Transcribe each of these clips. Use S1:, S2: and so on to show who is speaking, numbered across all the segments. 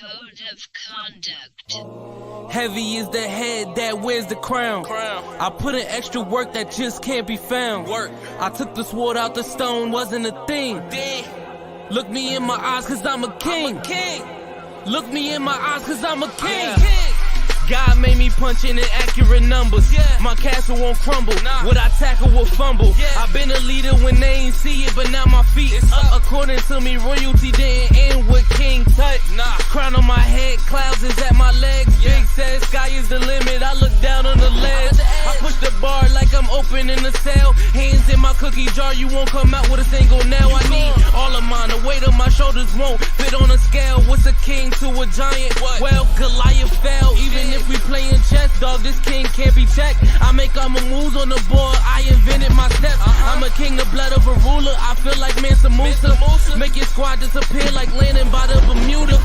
S1: Code of conduct.
S2: Heavy is the head that wears the crown. I put in extra work that just can't be found. I took the sword out the stone, wasn't a thing. Look me in my eyes cause I'm a king. Look me in my eyes cause I'm a king. God made me punch in inaccurate numbers. My castle won't crumble. What I tackle will fumble. I've been a leader when they ain't see it, but now my feet is up. According to me, royalty didn't end with King Tut. Crown on my head, clouds is at my legs. Big says sky is the limit. I look down on the ledge. I push the bar like I'm opening a cell. Hands in my cookie jar, you won't come out with a single nail. I need all of mine. The weight of my shoulders won't fit on a scale. What's a king to a giant? Well, Goliath fell. Even if we playin' chess, dog, this king can't be checked. I make all my moves on the board, I invented my steps. I'm a king, the blood of a ruler. I feel like Mansa Musa. Make your squad disappear like landing by the Bermuda.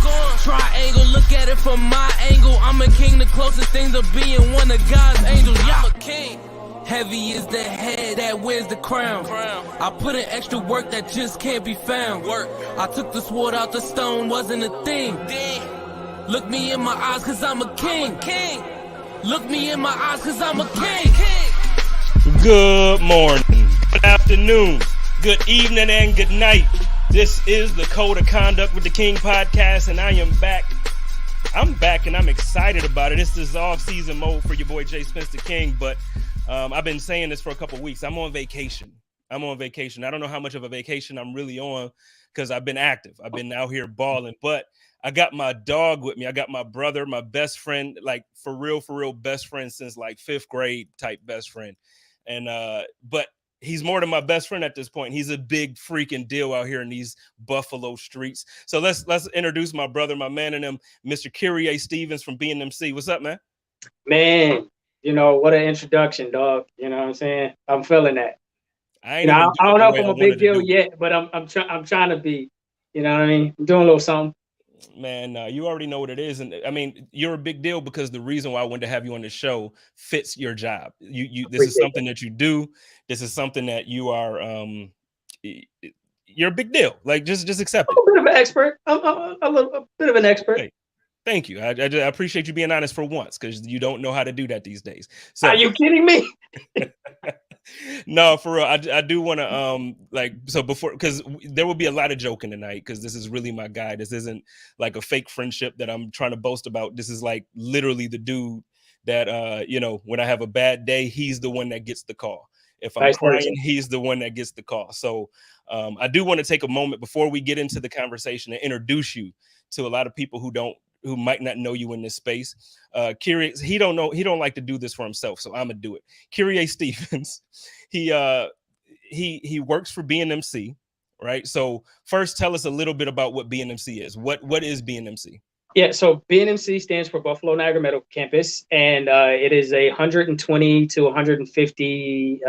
S2: Triangle, look at it from my angle. I'm a king, the closest thing to being one of God's angels. Yeah, I'm a king. Heavy is the head that wears the crown. I put in extra work that just can't be found. I took the sword out the stone, wasn't a thing. Look me in my eyes cause I'm a king. Look me in my eyes cause I'm a king.
S3: Good morning, good afternoon, good evening, and good night. This is the Code of Conduct with the King podcast, and I am back. I'm back and I'm excited about it. This is off-season mode for your boy JSpenceTheKing, but I've been saying this for a couple weeks. I'm on vacation. I don't know how much of a vacation I'm really on because I've been active. I've been out here balling, but I got my dog with me. I got my brother, my best friend, like for real best friend since like 5th grade type best friend. And but he's more than my best friend at this point. He's a big freaking deal out here in these Buffalo streets. So let's introduce my brother, my man in them, Mr. Kyria Stevens from BNMC. What's up, man?
S4: Man, you know, what an introduction, dog. You know what I'm saying? I'm feeling that. I don't know if I'm a big deal yet, but I'm trying to be. You know what I mean? I'm doing a little something.
S3: Man, you already know what it is, and I mean, you're a big deal because the reason why I wanted to have you on the show fits your job. This is something that you do. This is something that you are. You're a big deal. Like just accept it.
S4: I'm a bit of an expert. I'm a bit of an expert.
S3: Hey, thank you. I appreciate you being honest for once because you don't know how to do that these days. So,
S4: are you kidding me?
S3: No, for real. I do want to before, because there will be a lot of joking tonight because this is really my guy. This isn't like a fake friendship that I'm trying to boast about. This is like literally the dude that when I have a bad day, he's the one that gets the call. If I'm crying, he's the one that gets the call. So I do want to take a moment before we get into the conversation and introduce you to a lot of people who might not know you in this space. Kyria, he don't like to do this for himself, so I'm gonna do it. Kyria Stephens, he works for BNMC, right? So first, tell us a little bit about what BNMC is. What is BNMC?
S4: Yeah, so BNMC stands for Buffalo Niagara Medical Campus, and it is 120 to 150.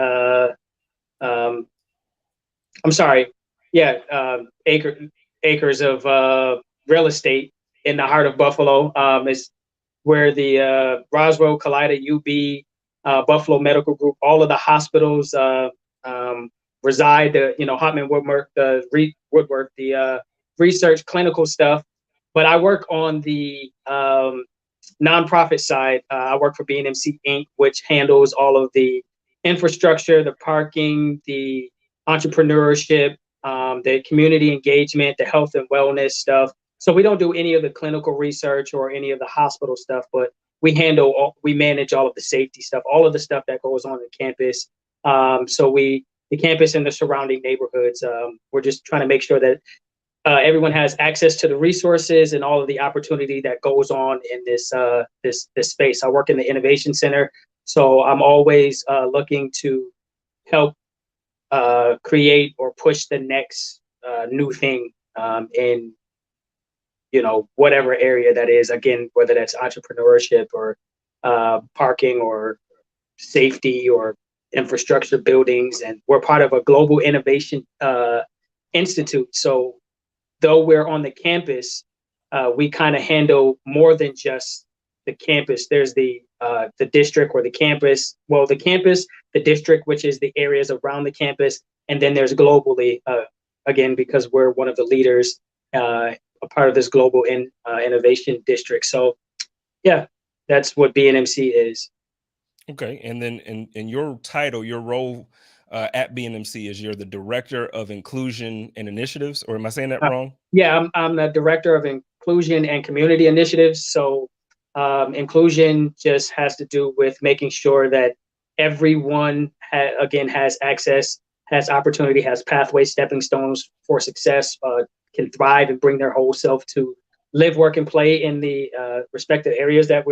S4: Acres of real estate in the heart of Buffalo. Is where the Roswell, Kaleida, UB, Buffalo Medical Group, all of the hospitals reside. Hopman Woodwork, the research clinical stuff. But I work on the nonprofit side. I work for BNMC Inc., which handles all of the infrastructure, the parking, the entrepreneurship, the community engagement, the health and wellness stuff. So we don't do any of the clinical research or any of the hospital stuff, but we manage all of the safety stuff, all of the stuff that goes on the campus. The campus and the surrounding neighborhoods, we're just trying to make sure that everyone has access to the resources and all of the opportunity that goes on in this space. I work in the Innovation Center, so I'm always looking to help create or push the next new thing in whatever area that is. Again, whether that's entrepreneurship or parking or safety or infrastructure buildings, and we're part of a global innovation institute. So though we're on the campus, we kind of handle more than just the campus. There's the district or the campus. Well, the campus, the district, which is the areas around the campus, and then there's globally, again, because we're one of the leaders a part of this global innovation district. So yeah, that's what BNMC is.
S3: Okay, and then in your title, your role at BNMC is you're the Director of Inclusion and Initiatives, or am I saying that wrong?
S4: Yeah, I'm the Director of Inclusion and Community Initiatives. So inclusion just has to do with making sure that everyone, has access, has opportunity, has pathways, stepping stones for success, can thrive and bring their whole self to live, work, and play in the respective areas that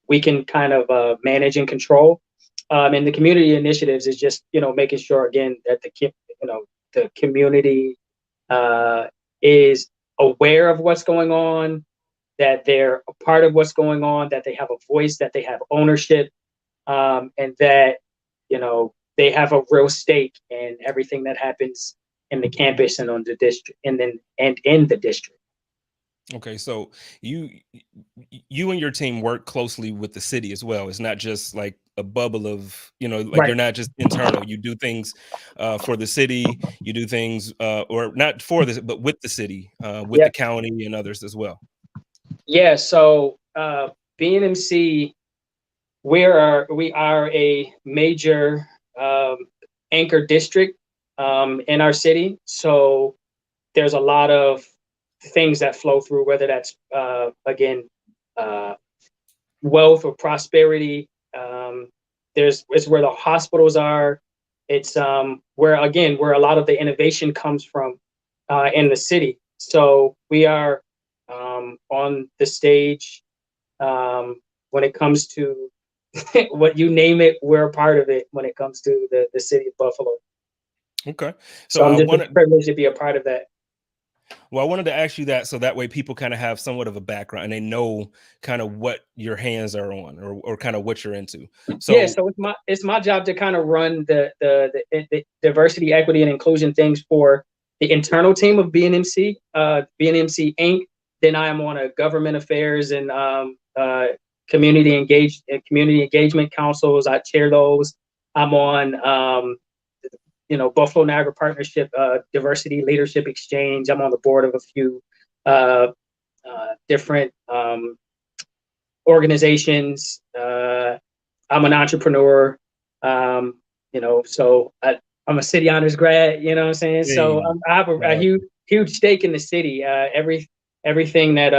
S4: we can kind of manage and control. And the community initiatives is just, making sure, again, that the community is aware of what's going on, that they're a part of what's going on, that they have a voice, that they have ownership, and that, they have a real stake in everything that happens in the campus and on the district and in the district.
S3: Okay, so you and your team work closely with the city as well. It's not just like a bubble of,
S4: Right.
S3: You're not just internal. You do things for the city. You do things, or not for this, but with the city, with the county and others as well.
S4: Yeah. So BNMC, we are a major anchor district in our city. So there's a lot of things that flow through, whether that's wealth or prosperity. It's where the hospitals are. It's where a lot of the innovation comes from in the city. So we are on the stage when it comes to what you name it. We're a part of it when it comes to the city of Buffalo.
S3: Okay,
S4: so I'm just privileged to be a part of that.
S3: Well, I wanted to ask you that so that way people kind of have somewhat of a background and they know kind of what your hands are on or kind of what you're into. So
S4: yeah, so it's my job to kind of run the diversity, equity, and inclusion things for the internal team of BNMC, BNMC Inc. Then I am on a government affairs and community engagement councils. I chair those. I'm on Buffalo Niagara Partnership Diversity Leadership Exchange. I'm on the board of a few different organizations. I'm an entrepreneur. So I'm a city honors grad. You know what I'm saying? Hey, so I have a huge stake in the city. Everything that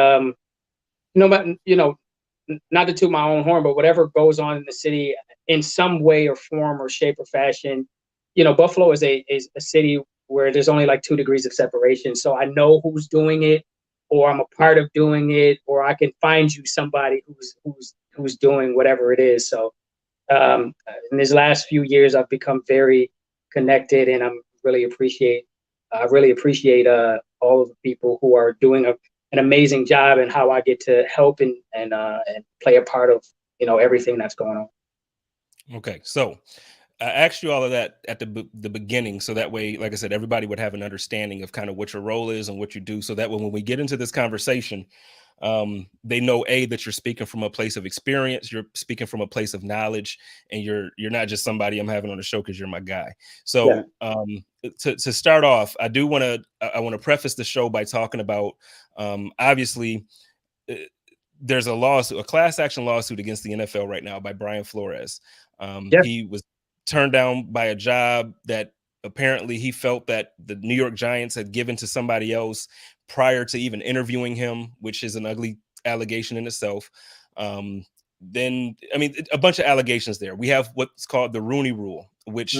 S4: not to toot my own horn, but whatever goes on in the city in some way or form or shape or fashion. Buffalo is a city where there's only like 2 degrees of separation. So I know who's doing it, or I'm a part of doing it, or I can find you somebody who's doing whatever it is. So in these last few years, I've become very connected, and I really appreciate all of the people who are doing an amazing job, and how I get to help and play a part of everything that's going on.
S3: Okay, so I asked you all of that at the beginning, so that way, like I said, everybody would have an understanding of kind of what your role is and what you do, so that when we get into this conversation, they know that you're speaking from a place of experience, you're speaking from a place of knowledge, and you're not just somebody I'm having on the show because you're my guy. So to start off, I want to preface the show by talking about obviously there's a class action lawsuit against the NFL right now by Brian Flores. He was turned down by a job that apparently he felt that the New York Giants had given to somebody else prior to even interviewing him, which is an ugly allegation in itself. Then, I mean, a bunch of allegations there. We have what's called the Rooney Rule, which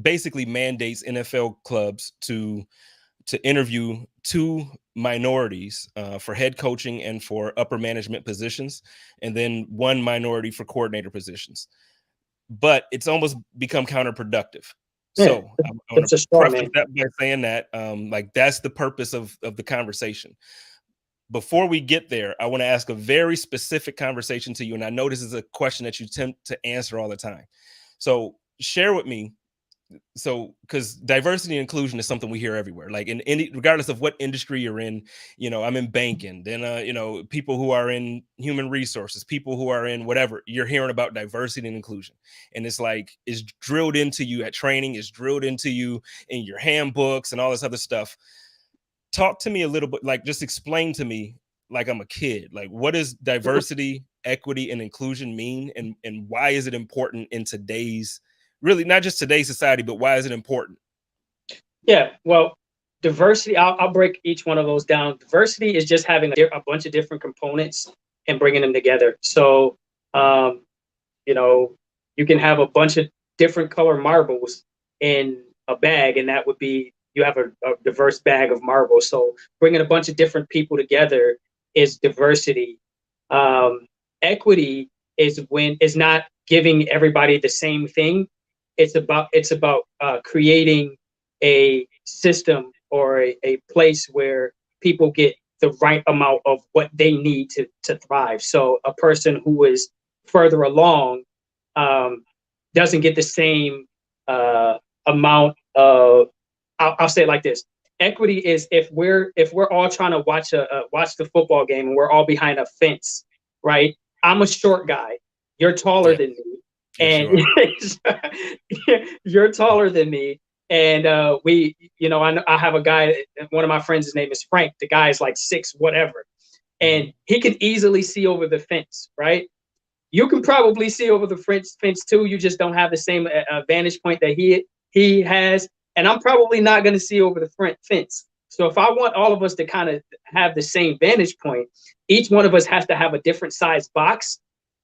S3: basically mandates NFL clubs to interview 2 minorities for head coaching and for upper management positions, and then 1 minority for coordinator positions. But it's almost become counterproductive. So I want to preface that by saying that like that's the purpose of the conversation. Before we get there, I want to ask a very specific conversation to you, and I know this is a question that you tend to answer all the time. So share with me so because diversity and inclusion is something we hear everywhere, like in any, regardless of what industry you're in. I'm in banking, then people who are in human resources, people who are in whatever, you're hearing about diversity and inclusion. And it's like, it's drilled into you at training, it's drilled into you in your handbooks and all this other stuff. Talk to me a little bit, like just explain to me, like I'm a kid, like what does diversity, equity, and inclusion mean, and why is it important in today's, really not just today's society, but why is it important?
S4: Yeah, well, diversity, I'll break each one of those down. Diversity is just having a bunch of different components and bringing them together. So, you can have a bunch of different color marbles in a bag, and that would be, you have a diverse bag of marbles. So bringing a bunch of different people together is diversity. Equity is not giving everybody the same thing. It's about creating a system or a place where people get the right amount of what they need to thrive. So a person who is further along doesn't get the same amount of. I'll say it like this: equity is if we're all trying to watch the football game and we're all behind a fence, right? I'm a short guy. You're taller than me, and you're taller than me. And I have a guy. One of my friends, his name is Frank. The guy is like 6 whatever, and he can easily see over the fence, right? You can probably see over the fence too. You just don't have the same vantage point that he has. And I'm probably not going to see over the front fence. So if I want all of us to kind of have the same vantage point, each one of us has to have a different size box.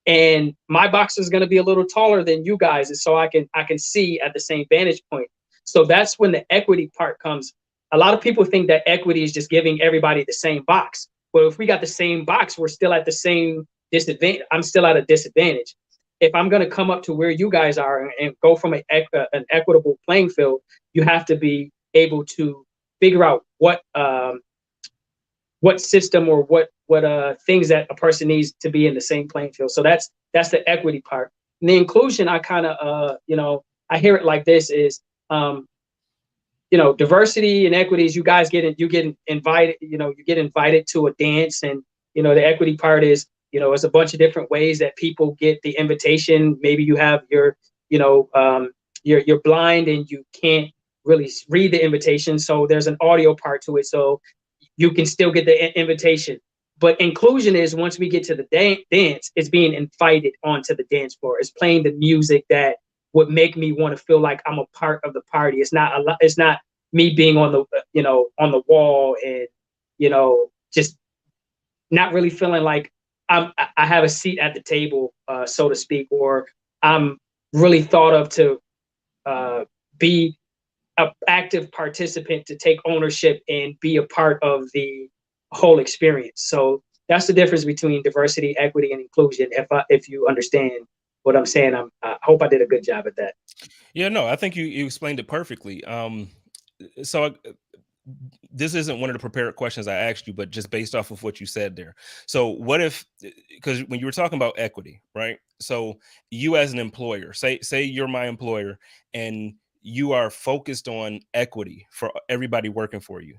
S4: And my box is going to be a little taller than you guys, and so I can see at the same vantage point. So that's when the equity part comes. A lot of people think that equity is just giving everybody the same box. Well, if we got the same box, we're still at the same disadvantage. I'm still at a disadvantage. If I'm going to come up to where you guys are and go from an equitable playing field, you have to be able to figure out what system or what things that a person needs to be in the same playing field. So that's the equity part. And the inclusion, I kind of I hear it like this is diversity and equities. You guys get invited. You get invited to a dance, and the equity part is. It's a bunch of different ways that people get the invitation. Maybe you have you're blind and you can't really read the invitation. So there's an audio part to it. So you can still get the invitation. But inclusion is once we get to the dance, it's being invited onto the dance floor. It's playing the music that would make me want to feel like I'm a part of the party. It's not me being on the wall and, just not really feeling like I have a seat at the table, so to speak, or I'm really thought of to be an active participant, to take ownership and be a part of the whole experience. So that's the difference between diversity, equity, and inclusion. If you understand what I'm saying, I hope I did a good job at that.
S3: Yeah, no, I think you explained it perfectly. So this isn't one of the prepared questions I asked you, but just based off of what you said there. So what if, because when you were talking about equity, right? So you as an employer, say you're my employer and you are focused on equity for everybody working for you.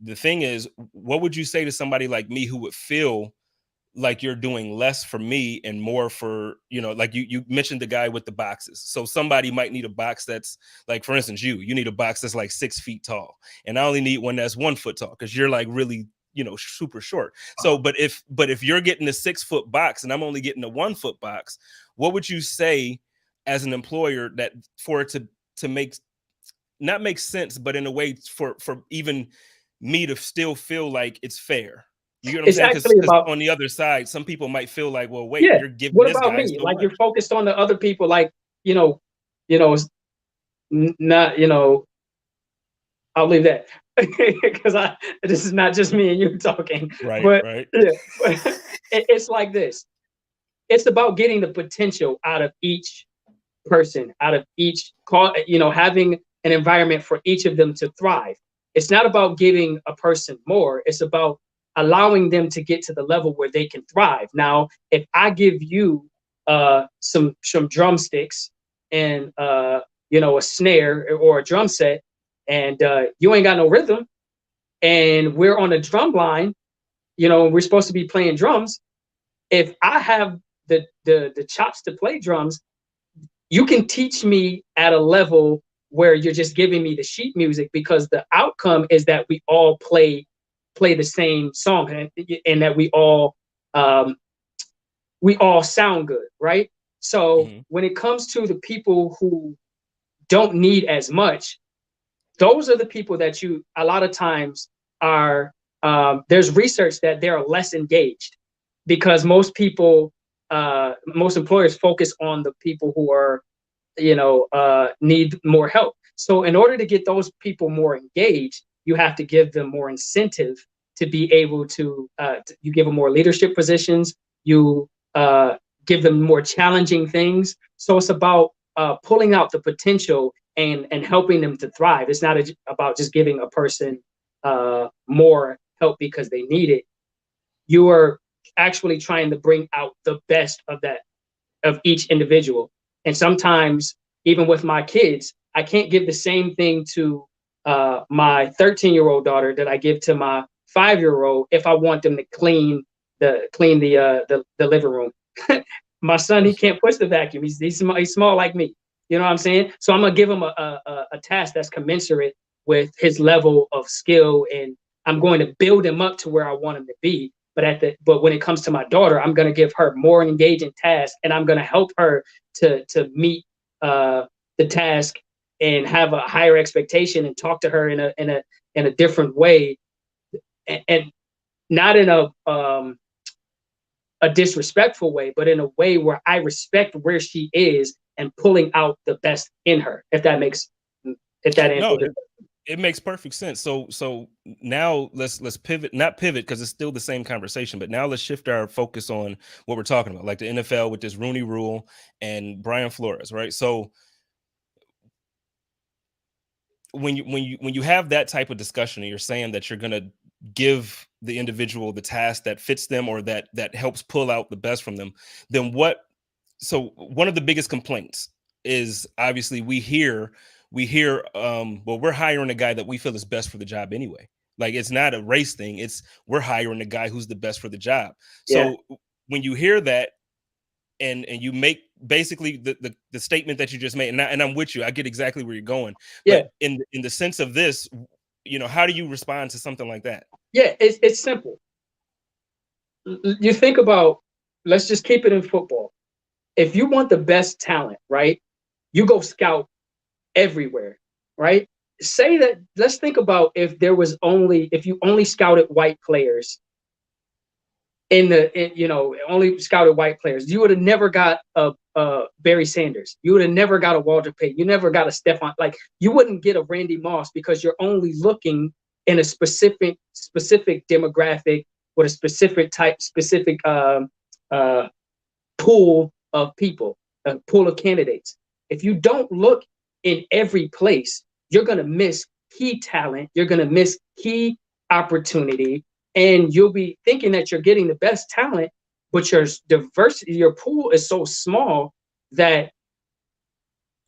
S3: The thing is, what would you say to somebody like me who would feel like you're doing less for me and more for, like you mentioned the guy with the boxes. So somebody might need a box that's like, for instance, you need a box that's like 6 feet tall. And I only need one that's 1 foot tall because you're like really, super short. So, but if you're getting a 6 foot box and I'm only getting a 1 foot box, what would you say as an employer that for it to not make sense, but in a way for even me to still feel like it's fair? You get what I'm saying? Because on the other side, some people might feel like, well, wait, you're giving
S4: what
S3: this
S4: about
S3: guy
S4: me?
S3: so
S4: Like
S3: much.
S4: You're focused on the other people, like, not, I'll leave that because this is not just me and you talking.
S3: Right,
S4: but
S3: right.
S4: Yeah, it's like this. It's about getting the potential out of each person, out of each having an environment for each of them to thrive. It's not about giving a person more. It's about allowing them to get to the level where they can thrive. Now, if I give you some drumsticks and a snare or a drum set, and you ain't got no rhythm, and we're on a drum line, we're supposed to be playing drums. If I have the chops to play drums, you can teach me at a level where you're just giving me the sheet music, because the outcome is that we all play the same song, and that we all sound good, right? So when it comes to the people who don't need as much, those are the people that you a lot of times are. There's research that they're less engaged, because most employers focus on the people who are, need more help. So in order to get those people more engaged, you have to give them more incentive to be able to, you give them more leadership positions, you give them more challenging things. So it's about pulling out the potential and helping them to thrive. It's not about just giving a person more help because they need it. You are actually trying to bring out the best of each individual. And sometimes, even with my kids, I can't give the same thing to my 13-year-old daughter that I give to my 5-year-old if I want them to clean the living room. My son, he can't push the vacuum. He's small like me. You know what I'm saying? So I'm gonna give him a task that's commensurate with his level of skill, and I'm going to build him up to where I want him to be. But when it comes to my daughter, I'm going to give her more engaging tasks, and I'm going to help her to meet the task and have a higher expectation, and talk to her in a different way, and not in a disrespectful way, but in a way where I respect where she is and pulling out the best in her. If that answers it.
S3: It makes perfect sense. So now let's not pivot because it's still the same conversation, but now let's shift our focus on what we're talking about, like the NFL with this Rooney Rule and Brian Flores, right? So when you have that type of discussion and you're saying that you're going to give the individual the task that fits them or that helps pull out the best from them, then what? So one of the biggest complaints is obviously we hear, well, we're hiring a guy that we feel is best for the job anyway. Like, it's not a race thing. It's we're hiring a guy who's the best for the job.
S4: Yeah.
S3: So when you hear that and you make basically the statement that you just made, and I'm with you, I get exactly where you're going.
S4: Yeah.
S3: But in the sense of this, how do you respond to something like that?
S4: Yeah, it's simple. You think about, let's just keep it in football. If you want the best talent, right, you go scout everywhere, right? Say that, let's think about if you only scouted white players only scouted white players, you would have never got a Barry Sanders. You would have never got a Walter Payton. You never got a Stephon. Like, you wouldn't get a Randy Moss, because you're only looking in a specific demographic with a specific pool of people, a pool of candidates. If you don't look in every place, you're going to miss key talent. You're going to miss key opportunity, and you'll be thinking that you're getting the best talent, but your diversity, your pool is so small that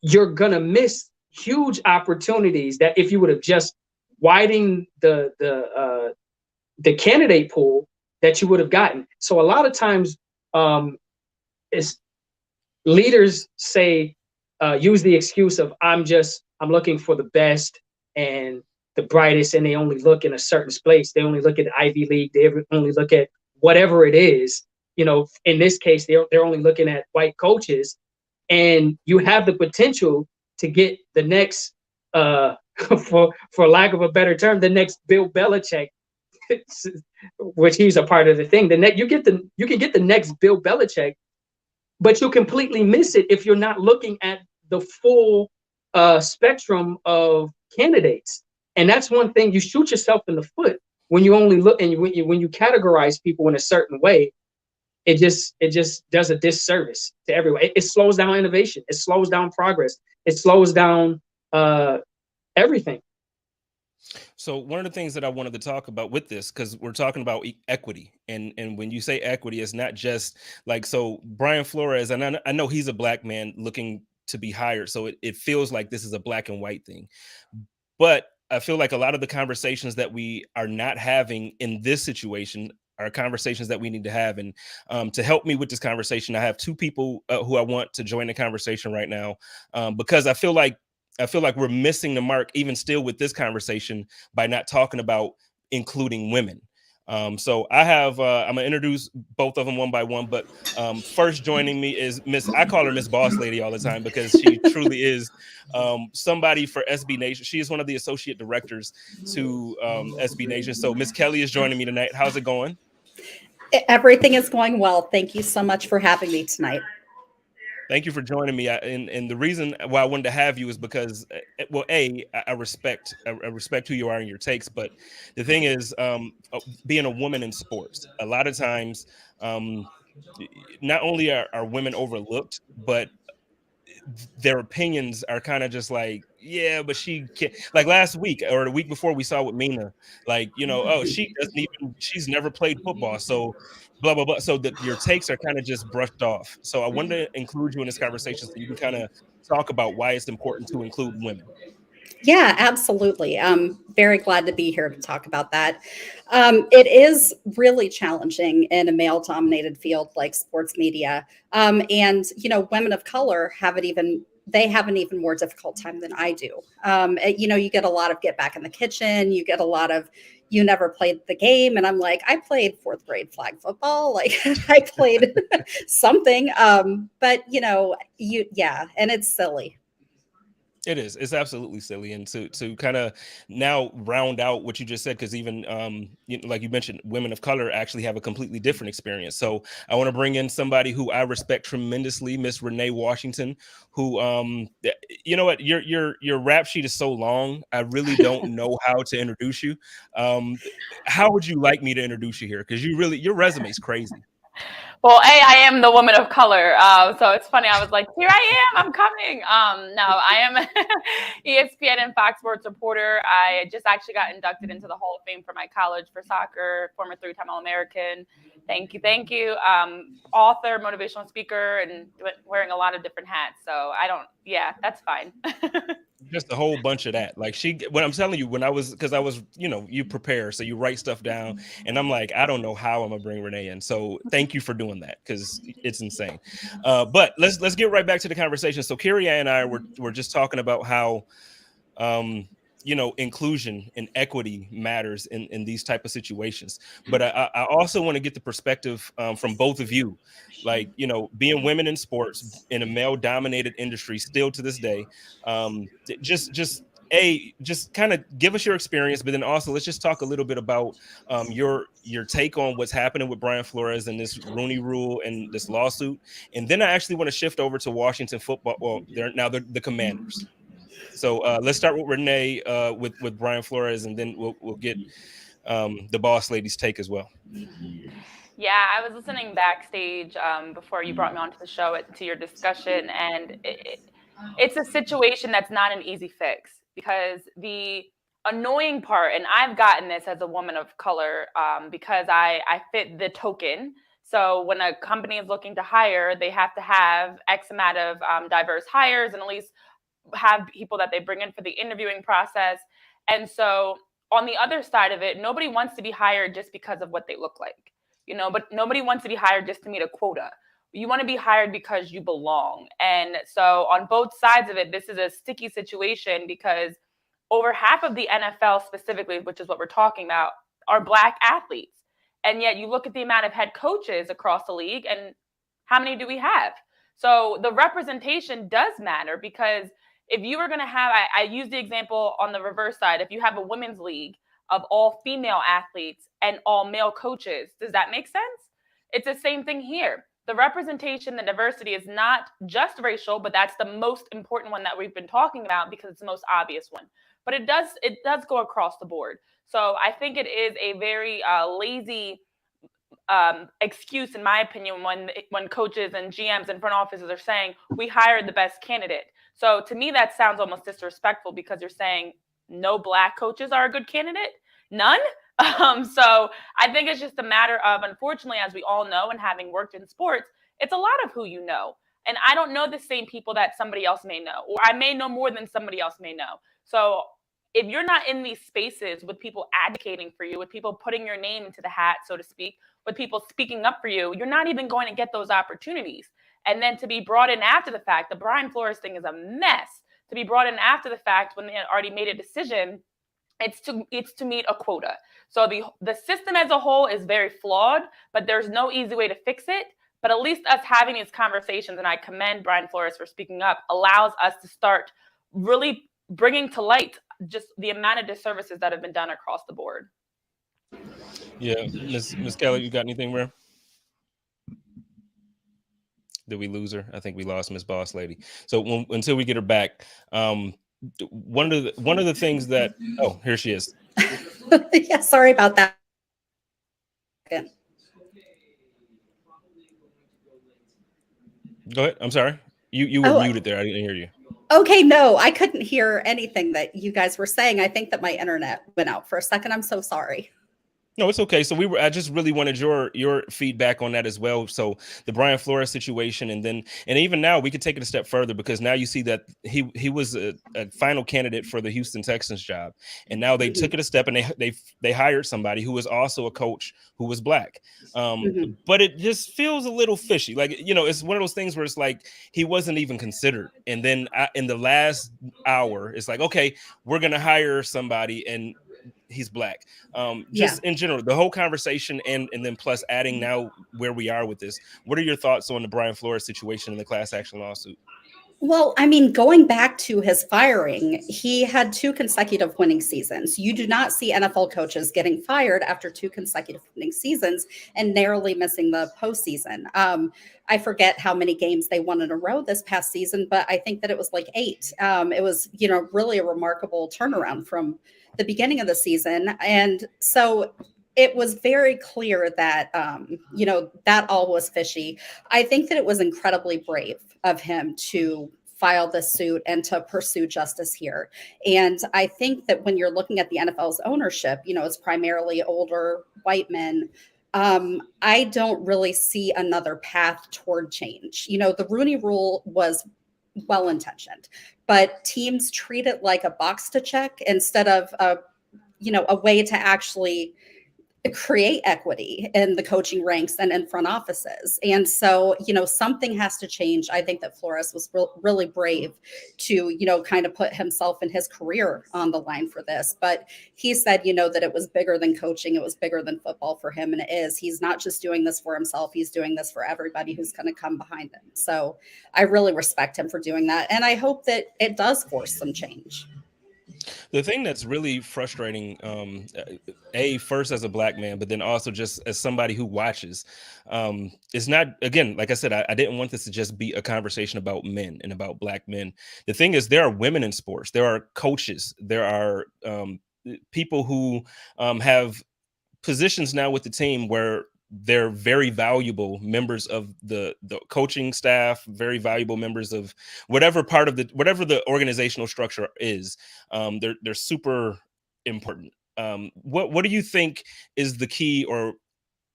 S4: you're going to miss huge opportunities that if you would have just widened the candidate pool, that you would have gotten. So a lot of times, leaders say, use the excuse of I'm looking for the best and the brightest, and they only look in a certain place. They only look at the Ivy League. They only look at whatever it is. In this case, they're only looking at white coaches, and you have the potential to get the next, for lack of a better term, the next Bill Belichick, which he's a part of the thing. You can get the next Bill Belichick, but you'll completely miss it if you're not looking at the full spectrum of candidates. And that's one thing, you shoot yourself in the foot when you only look, and when you categorize people in a certain way. It just does a disservice to everyone. It slows down innovation. It slows down progress. It slows down everything.
S3: So one of the things that I wanted to talk about with this, because we're talking about equity, and when you say equity, it's not just like, so Brian Flores, and I know he's a black man looking to be hired. So it feels like this is a black and white thing. But I feel like a lot of the conversations that we are not having in this situation are conversations that we need to have. And to help me with this conversation, I have two people who I want to join the conversation right now, because I feel like we're missing the mark even still with this conversation by not talking about including women. So I have I'm gonna introduce both of them one by one, but first joining me is I call her Miss Boss Lady all the time because she truly is somebody for SB Nation. She is one of the associate directors to SB Nation. So Miss Kelly is joining me tonight. How's it going?
S5: Everything is going well. Thank you so much for having me tonight.
S3: Thank you for joining me. And the reason why I wanted to have you is because, well, I respect who you are and your takes. But the thing is, being a woman in sports, a lot of times, not only are women overlooked, but their opinions are kind of just like, yeah, but she can't. Like last week or the week before, we saw with Mina, like, oh, she's never played football, so blah blah blah. So that your takes are kind of just brushed off. So I wanted to include you in this conversation so you can kind of talk about why it's important to include women.
S5: Yeah, absolutely. I'm very glad to be here to talk about that. It is really challenging in a male-dominated field like sports media. And, women of color have an even more difficult time than I do. You get a lot of get back in the kitchen. You get a lot of, you never played the game. And I'm like, I played fourth grade flag football. Like I played something. And it's silly.
S3: It is. It's absolutely silly. And to kind of now round out what you just said, because even like you mentioned, women of color actually have a completely different experience. So I want to bring in somebody who I respect tremendously, Miss Renee Washington, who you know what, your rap sheet is so long, I really don't know how to introduce you. How would you like me to introduce you here? Because your resume is crazy.
S6: Well, I am the woman of color, so it's funny. I was like, here I am, I'm coming. No, I am ESPN and Fox Sports reporter. I just actually got inducted into the Hall of Fame for my college for soccer, former 3-time All-American. Thank you. Author, motivational speaker, and wearing a lot of different hats. So that's fine.
S3: Just a whole bunch of that. Like when I'm telling you, because I was, you prepare, so you write stuff down, and I'm like, I don't know how I'm gonna bring Renee in. So thank you for doing that because it's insane. But let's get right back to the conversation. So Kyria and I were just talking about how, inclusion and equity matters in these type of situations. But I also want to get the perspective from both of you. Like, being women in sports in a male dominated industry still to this day, just kind of give us your experience, but then also let's just talk a little bit about your take on what's happening with Brian Flores and this Rooney Rule and this lawsuit. And then I actually want to shift over to Washington football. Well, they're the Commanders. So let's start with Renee with Brian Flores, and then we'll get the boss lady's take as well.
S6: Yeah, I was listening backstage before you brought me onto the show to your discussion, and it's a situation that's not an easy fix, because the annoying part, and I've gotten this as a woman of color because I fit the token. So when a company is looking to hire, they have to have X amount of diverse hires and at least have people that they bring in for the interviewing process. And so on the other side of it, nobody wants to be hired just because of what they look like. But nobody wants to be hired just to meet a quota. You want to be hired because you belong. And so on both sides of it, this is a sticky situation because over half of the NFL specifically, which is what we're talking about, are Black athletes. And yet you look at the amount of head coaches across the league and how many do we have? So the representation does matter, because if you are going to have, I use the example on the reverse side, if you have a women's league of all female athletes and all male coaches, does that make sense? It's the same thing here. The representation, the diversity is not just racial, but that's the most important one that we've been talking about because it's the most obvious one. But it does go across the board. So I think it is a very lazy excuse, in my opinion, when coaches and GMs and front offices are saying, we hired the best candidate. So to me, that sounds almost disrespectful, because you're saying no Black coaches are a good candidate? None? So I think it's just a matter of, unfortunately, as we all know, and having worked in sports, it's a lot of who you know. And I don't know the same people that somebody else may know, or I may know more than somebody else may know. So if you're not in these spaces with people advocating for you, with people putting your name into the hat, so to speak, with people speaking up for you, you're not even going to get those opportunities. And then to be brought in after the fact, the Brian Flores thing is a mess. To be brought in after the fact when they had already made a decision, it's to meet a quota. So the system as a whole is very flawed, but there's no easy way to fix it. But at least us having these conversations, and I commend Brian Flores for speaking up, allows us to start really bringing to light just the amount of disservices that have been done across the board.
S3: Yeah, Miss Kelly, you got anything, bro? Did we lose her? I think we lost Miss Boss Lady. So until we get her back, one of the things that here she is.
S5: Yeah, sorry about that.
S3: Go ahead. I'm sorry. You were muted there. I didn't hear you.
S5: Okay, no, I couldn't hear anything that you guys were saying. I think that my internet went out for a second. I'm so sorry.
S3: No, it's okay. So I just really wanted your feedback on that as well. So the Brian Flores situation, and even now we could take it a step further, because now you see that he was a final candidate for the Houston Texans job, and now they took it a step and they hired somebody who was also a coach who was Black. But it just feels a little fishy. Like, it's one of those things where it's like he wasn't even considered, and then in the last hour, it's like, okay, we're gonna hire somebody and he's Black. In general, the whole conversation, and then plus adding now where we are with this. What are your thoughts on the Brian Flores situation and the class action lawsuit?
S5: Well, I mean, going back to his firing, he had 2 consecutive winning seasons. You do not see NFL coaches getting fired after 2 consecutive winning seasons and narrowly missing the postseason. I forget how many games they won in a row this past season, but I think that it was like 8. It was, really a remarkable turnaround from the beginning of the season. And so it was very clear that, that all was fishy. I think that it was incredibly brave of him to file this suit and to pursue justice here. And I think that when you're looking at the NFL's ownership, it's primarily older white men. I don't really see another path toward change. The Rooney Rule was well-intentioned, but teams treat it like a box to check instead of a way to actually create equity in the coaching ranks and in front offices. And so, something has to change. I think that Flores was really brave to, kind of put himself and his career on the line for this. But he said, that it was bigger than coaching. It was bigger than football for him. And it is. He's not just doing this for himself. He's doing this for everybody who's going to come behind him. So I really respect him for doing that. And I hope that it does force some change.
S3: The thing that's really frustrating, first as a Black man, but then also just as somebody who watches, is not, again, like I said, I didn't want this to just be a conversation about men and about Black men. The thing is, there are women in sports, there are coaches, there are people who have positions now with the team where they're very valuable members of the coaching staff, very valuable members of whatever the organizational structure is. They're super important. What do you think is the key, or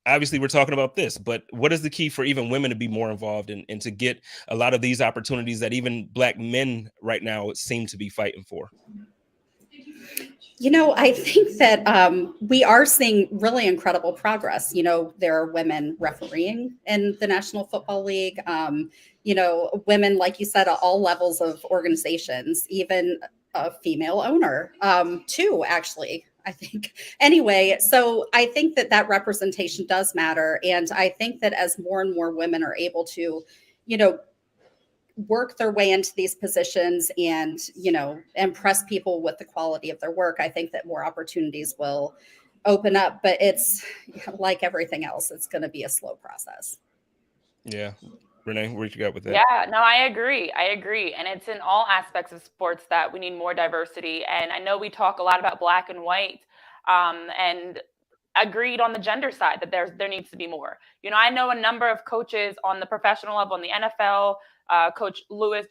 S3: obviously we're talking about this, but what is the key for even women to be more involved and to get a lot of these opportunities that even Black men right now seem to be fighting for?
S5: I think that we are seeing really incredible progress. There are women refereeing in the National Football League, women, like you said, at all levels of organizations, even a female owner, too, actually, I think. Anyway, so I think that representation does matter. And I think that as more and more women are able to, work their way into these positions and, impress people with the quality of their work, I think that more opportunities will open up. But it's like everything else, it's going to be a slow process.
S3: Yeah. Renee, what you got with that?
S6: Yeah, no, I agree. And it's in all aspects of sports that we need more diversity. And I know we talk a lot about Black and white, and agreed on the gender side that there needs to be more. I know a number of coaches on the professional level in the NFL, Coach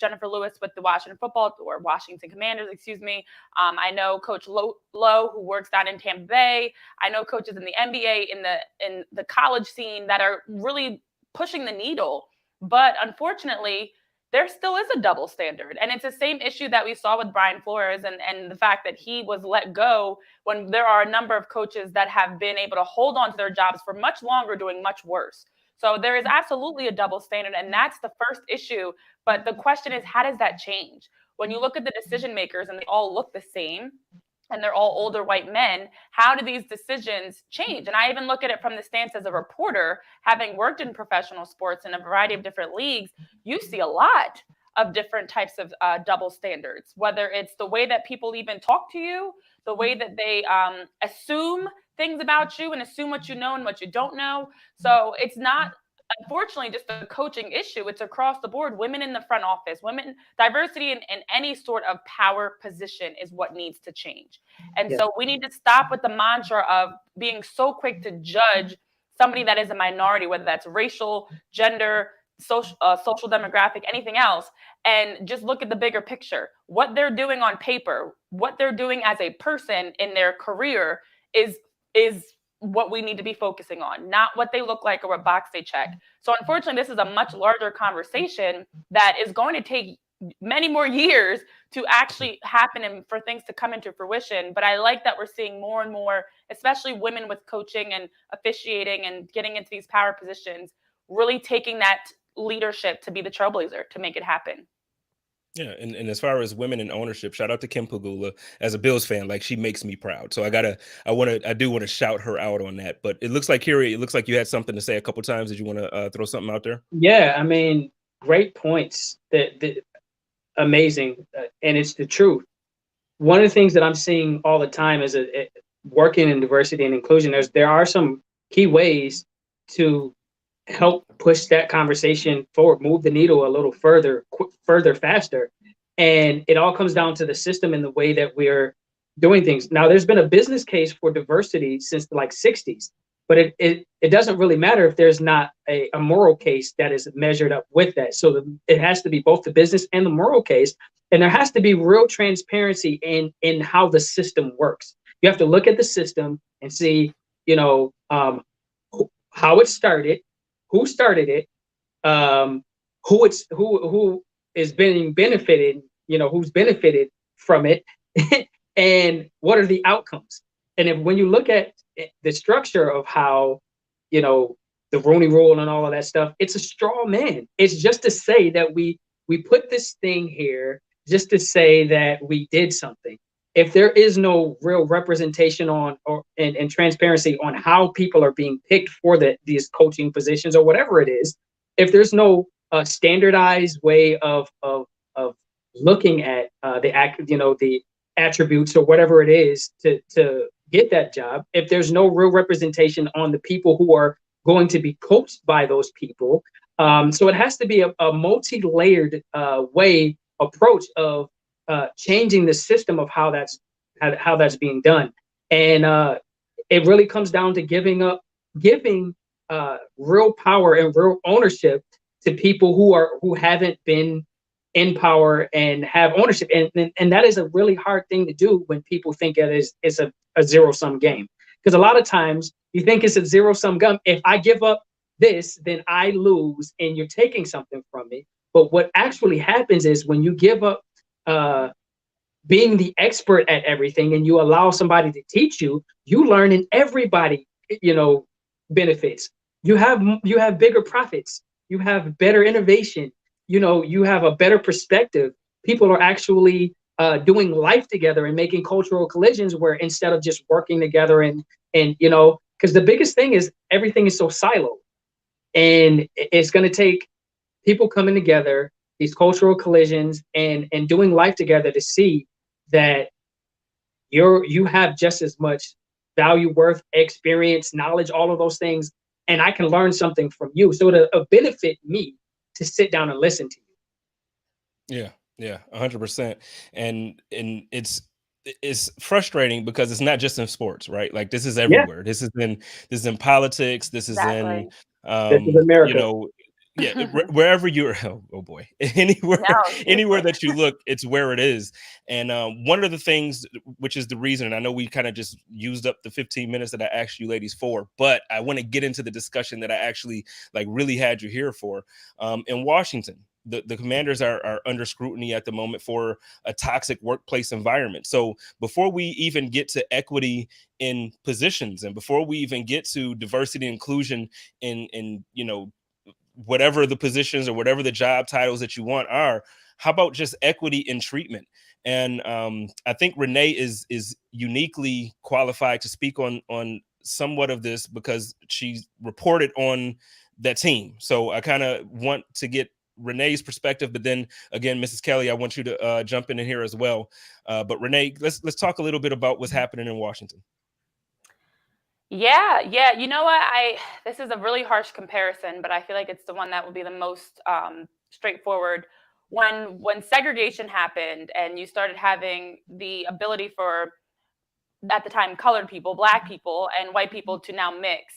S6: Jennifer Lewis with the Washington Commanders, excuse me. I know Coach Lowe, who works down in Tampa Bay. I know coaches in the NBA, in the college scene that are really pushing the needle But unfortunately, there still is a double standard. And it's the same issue that we saw with Brian Flores and the fact that he was let go when there are a number of coaches that have been able to hold on to their jobs for much longer, doing much worse. So there is absolutely a double standard, and that's the first issue. But the question is, how does that change? When you look at the decision makers and they all look the same, and they're all older white men, how do these decisions change? And I even look at it from the stance as a reporter, having worked in professional sports in a variety of different leagues, you see a lot of different types of double standards, whether it's the way that people even talk to you, the way that they assume things about you and assume what you know and what you don't know. So it's not, unfortunately, just a coaching issue. It's across the board. Women in the front office, women, diversity in any sort of power position is what needs to change. And so we need to stop with the mantra of being so quick to judge somebody that is a minority, whether that's racial, gender, social demographic, anything else, and just look at the bigger picture. What they're doing on paper, what they're doing as a person in their career is what we need to be focusing on, not what they look like or what box they check. So unfortunately, this is a much larger conversation that is going to take many more years to actually happen and for things to come into fruition. But I like that we're seeing more and more, especially women with coaching and officiating and getting into these power positions, really taking that leadership to be the trailblazer to make it happen.
S3: Yeah, and as far as women in ownership, shout out to Kim Pagula. As a Bills fan, like, she makes me proud. So I do want to shout her out on that. But it looks like, Kyria, it looks like you had something to say a couple times. Did you want to throw something out there?
S4: Yeah, I mean, great points. That amazing, and it's the truth. One of the things that I'm seeing all the time is working in diversity and inclusion. There are some key ways to help push that conversation forward, move the needle a little further, faster. And it all comes down to the system and the way that we're doing things. Now, there's been a business case for diversity since the 60s, but it doesn't really matter if there's not a moral case that is measured up with that. So it has to be both the business and the moral case. And there has to be real transparency in how the system works. You have to look at the system and see, how it started, who started it, who is being benefited, who's benefited from it, and what are the outcomes. And when you look at the structure of how, the Rooney Rule and all of that stuff, it's a straw man. It's just to say that we put this thing here just to say that we did something. If there is no real representation and transparency on how people are being picked for these coaching positions or whatever it is, if there's no standardized way of looking at the attributes or whatever it is to get that job, if there's no real representation on the people who are going to be coached by those people, so it has to be a multi-layered approach of changing the system of how that's being done. And it really comes down to giving real power and real ownership to people who haven't been in power and have ownership. And that is a really hard thing to do when people think it's a zero-sum game. Because a lot of times you think it's a zero-sum game. If I give up this, then I lose and you're taking something from me. But what actually happens is when you give up being the expert at everything and you allow somebody to teach you, you learn, and everybody, benefits. You have bigger profits. You have better innovation. You have a better perspective. People are actually doing life together and making cultural collisions where instead of just working together and because the biggest thing is everything is so siloed, and it's going to take people coming together, these cultural collisions, and doing life together to see that you have just as much value, worth, experience, knowledge, all of those things, and I can learn something from you. So to benefit me to sit down and listen to you.
S3: Yeah, 100%. And it's frustrating because it's not just in sports, right? Like, this is everywhere. Yeah. This is in politics. This is in
S4: this is America.
S3: Yeah, wherever you're, oh boy, anywhere that you look, it's where it is. And one of the things, which is the reason, and I know we kind of just used up the 15 minutes that I asked you ladies for, but I want to get into the discussion that I actually really had you here for. In Washington, the Commanders are under scrutiny at the moment for a toxic workplace environment. So before we even get to equity in positions, and before we even get to diversity and inclusion in whatever the positions or whatever the job titles that you want are, how about just equity in treatment? And I think Renee is uniquely qualified to speak on somewhat of this because she's reported on that team. So I kind of want to get Renee's perspective, but then again, Mrs. Kelly, I want you to jump in here as well. But Renee, let's talk a little bit about what's happening in Washington.
S6: Yeah. You know what? This is a really harsh comparison, but I feel like it's the one that will be the most straightforward. When segregation happened and you started having the ability for, at the time, colored people, Black people, and white people to now mix.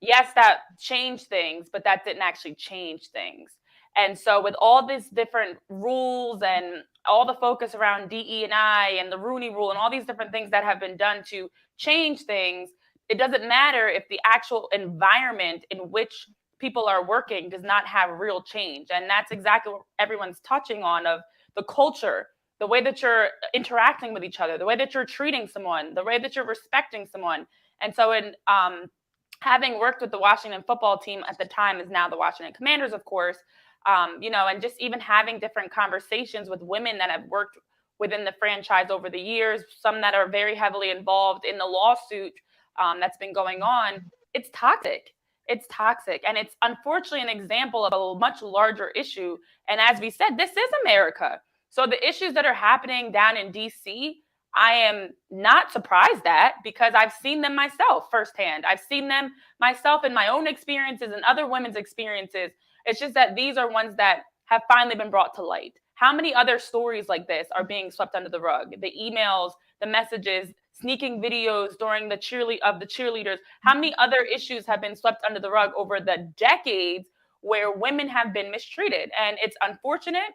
S6: Yes, that changed things, but that didn't actually change things. And so with all these different rules and all the focus around DE&I and the Rooney Rule and all these different things that have been done to change things, it doesn't matter if the actual environment in which people are working does not have real change. And that's exactly what everyone's touching on, of the culture, the way that you're interacting with each other, the way that you're treating someone, the way that you're respecting someone. And so in having worked with the Washington football team at the time, is now the Washington Commanders, of course, and just even having different conversations with women that have worked within the franchise over the years, some that are very heavily involved in the lawsuit that's been going on. It's toxic. It's toxic. And it's unfortunately an example of a much larger issue. And as we said, this is America. So the issues that are happening down in DC, I am not surprised at, because I've seen them myself firsthand. I've seen them myself in my own experiences and other women's experiences. It's just that these are ones that have finally been brought to light. How many other stories like this are being swept under the rug? The emails, the messages, sneaking videos during the cheerleaders. How many other issues have been swept under the rug over the decades where women have been mistreated? And it's unfortunate.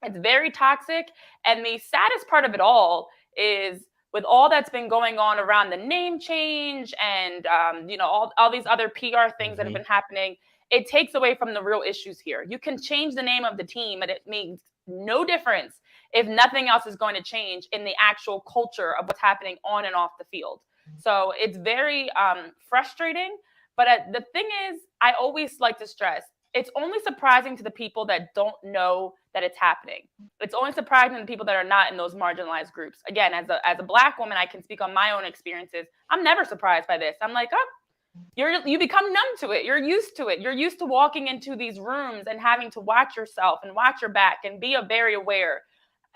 S6: It's very toxic. And the saddest part of it all is, with all that's been going on around the name change and all these other PR things that have been happening, it takes away from the real issues here. You can change the name of the team, and it means no difference if nothing else is going to change in the actual culture of what's happening on and off the field. So it's very frustrating. But the thing is, I always like to stress, it's only surprising to the people that don't know that it's happening. It's only surprising to the people that are not in those marginalized groups. Again, as a Black woman, I can speak on my own experiences. I'm never surprised by this. I'm like, oh, you become numb to it. You're used to it. You're used to walking into these rooms and having to watch yourself and watch your back and be very aware.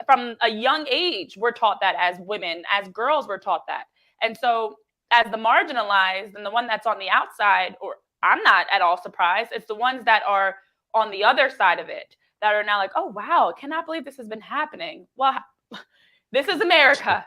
S6: From a young age, we're taught that as women, as girls, we're taught that. And so as the marginalized and the one that's on the outside, or I'm not at all surprised, it's the ones that are on the other side of it that are now like, oh, wow, I cannot believe this has been happening. Well, this is America.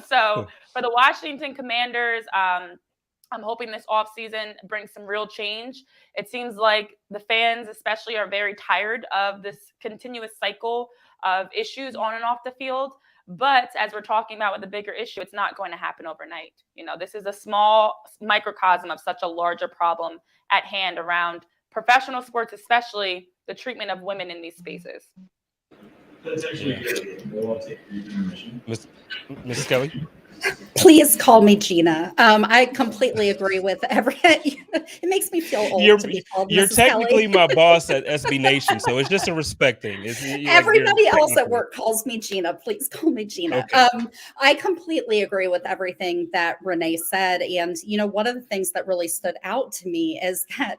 S6: So for the Washington Commanders, I'm hoping this offseason brings some real change. It seems like the fans especially are very tired of this continuous cycle of issues on and off the field. But as we're talking about with the bigger issue, it's not going to happen overnight. This is a small microcosm of such a larger problem at hand around professional sports, especially the treatment of women in these spaces.
S7: That's actually good.
S3: Ms. Kelly?
S5: Please call me Jeanna. I completely agree with everything. It makes me feel old to be called
S3: You're
S5: Mrs.
S3: technically
S5: Kelly.
S3: my boss at SB Nation, so it's just a respect thing.
S5: Everybody else at work calls me Jeanna. Please call me Jeanna.
S3: Okay.
S5: I completely agree with everything that Renee said. And, one of the things that really stood out to me is that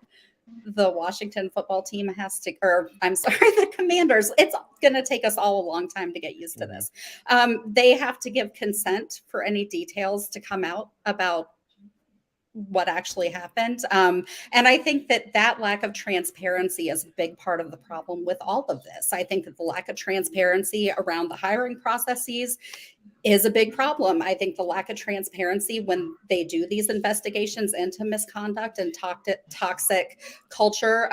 S5: the Washington football team the Commanders, it's going to take us all a long time to get used to this. They have to give consent for any details to come out about what actually happened. And I think that lack of transparency is a big part of the problem with all of this. I think that the lack of transparency around the hiring processes is a big problem. I think the lack of transparency when they do these investigations into misconduct and toxic culture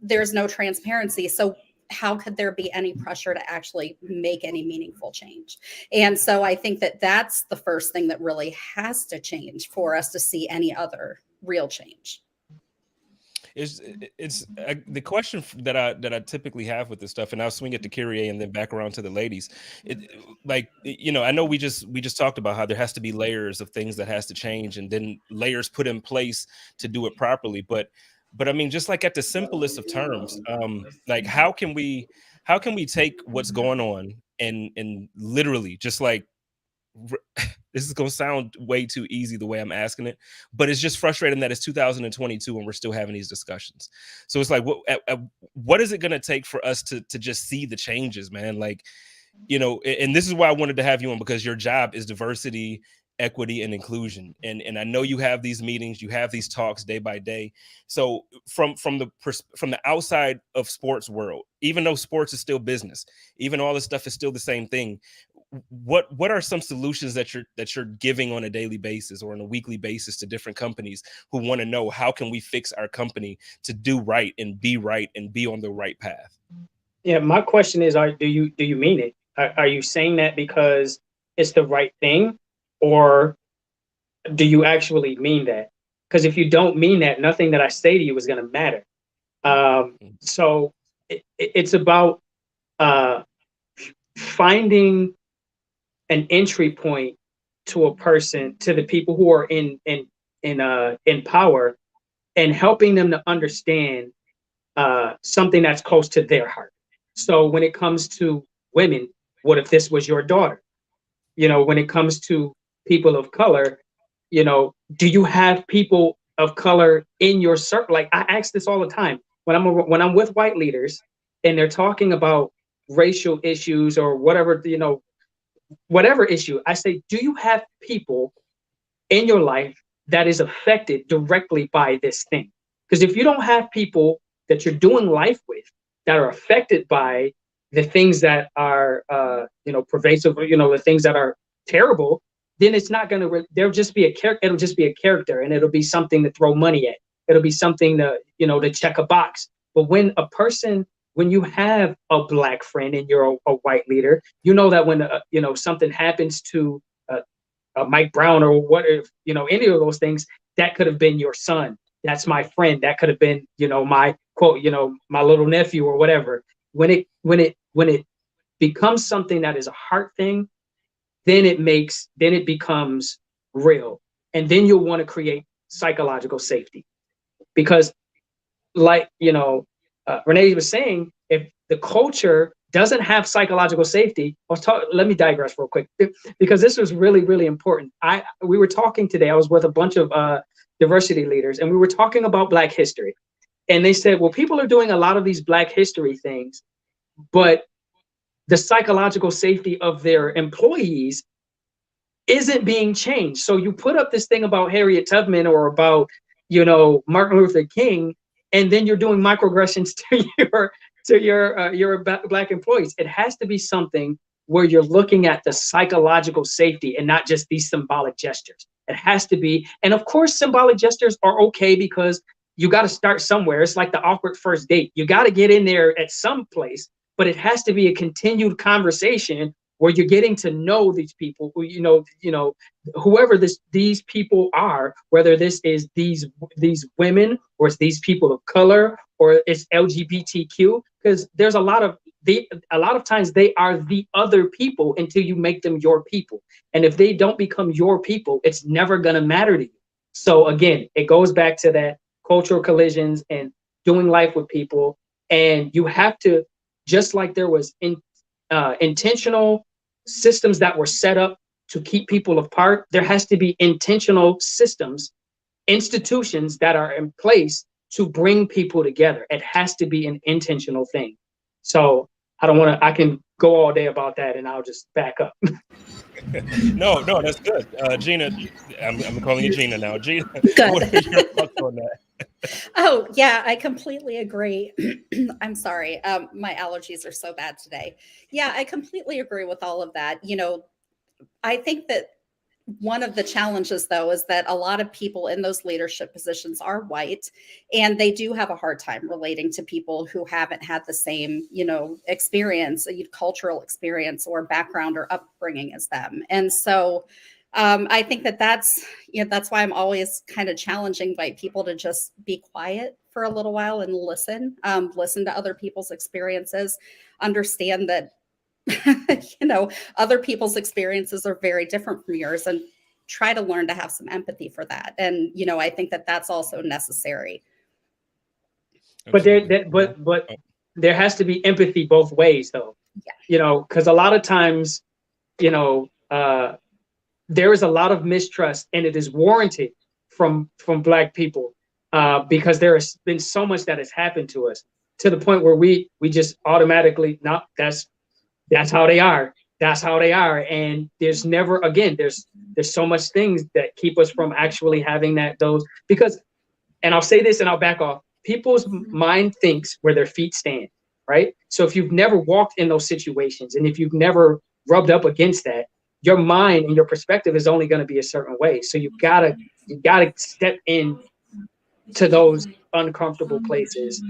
S5: there's no transparency. So how could there be any pressure to actually make any meaningful change? And so I think that that's the first thing that really has to change for us to see any other real change.
S3: It's the question that I typically have with this stuff, and I'll swing it to Kyria and then back around to the ladies. I know we just talked about how there has to be layers of things that has to change, and then layers put in place to do it properly. But I mean, just like at the simplest of terms, like how can we take what's going on and literally just like, this is going to sound way too easy the way I'm asking it, but it's just frustrating that it's 2022 and we're still having these discussions. So it's like, what is it going to take for us to just see the changes, man? Like, and this is why I wanted to have you on, because your job is diversity, equity, and inclusion. And I know you have these meetings, you have these talks day by day. So from the outside of sports world, even though sports is still business, even all this stuff is still the same thing, what are some solutions that you're giving on a daily basis or on a weekly basis to different companies who want to know, how can we fix our company to do right and be on the right path?
S4: Yeah, my question is, do you mean it? Are you saying that because it's the right thing, or do you actually mean that? Because if you don't mean that, nothing that I say to you is going to matter. So it's about finding an entry point to a person, to the people who are in power, and helping them to understand something that's close to their heart. So when it comes to women, what if this was your daughter? When it comes to people of color, do you have people of color in your circle? Like, I ask this all the time when I'm with white leaders and they're talking about racial issues or whatever, whatever issue. I say, do you have people in your life that is affected directly by this thing? Because if you don't have people that you're doing life with that are affected by the things that are, pervasive, the things that are terrible, then it's not going to, there'll just be a character. It'll just be a character, and it'll be something to throw money at. It'll be something to, to check a box. But when you have a Black friend and you're a white leader, that when, something happens to Mike Brown or what, any of those things, that could have been your son. That's my friend. That could have been, my quote, my little nephew or whatever. When it becomes something that is a heart thing, then it becomes real. And then you'll want to create psychological safety. Because like, Renee was saying, if the culture doesn't have psychological safety, let me digress real quick, because this was really, really important. We were talking today, I was with a bunch of diversity leaders, and we were talking about Black history. And they said, well, people are doing a lot of these Black history things, but the psychological safety of their employees isn't being changed. So you put up this thing about Harriet Tubman or about, Martin Luther King, and then you're doing microaggressions to your Black employees. It has to be something where you're looking at the psychological safety and not just these symbolic gestures. It has to be, and of course, symbolic gestures are okay because you got to start somewhere. It's like the awkward first date. You got to get in there at some place, but it has to be a continued conversation where you're getting to know these people, who, whoever these people are, whether this is these women or it's these people of color or it's LGBTQ, because there's a lot of times they are the other people until you make them your people. And if they don't become your people, it's never going to matter to you. So again, it goes back to that cultural collisions and doing life with people. And you have to, just like there was intentional systems that were set up to keep people apart, there has to be intentional systems, institutions that are in place to bring people together. It has to be an intentional thing. So I can go all day about that, and I'll just back up.
S3: No, that's good. Jeanna, I'm calling you Jeanna now. Jeanna,
S5: Good.
S3: What are your thoughts on that?
S5: Oh, yeah, I completely agree. I'm sorry. My allergies are so bad today. Yeah, I completely agree with all of that. I think that one of the challenges, though, is that a lot of people in those leadership positions are white, and they do have a hard time relating to people who haven't had the same, experience, cultural experience or background or upbringing as them. And so I think that's why I'm always kind of challenging white people to just be quiet for a little while and listen to other people's experiences, understand that other people's experiences are very different from yours, and try to learn to have some empathy for that. And, I think that that's also necessary.
S4: But there has to be empathy both ways, though. Yeah. Because a lot of times, there is a lot of mistrust, and it is warranted from Black people because there has been so much that has happened to us, to the point where we just automatically, no, that's how they are. That's how they are. And there's never, again, there's so much things that keep us from actually having because, and I'll say this and I'll back off, people's mind thinks where their feet stand, right? So if you've never walked in those situations, and if you've never rubbed up against that, your mind and your perspective is only going to be a certain way. So you gotta step in to those uncomfortable places,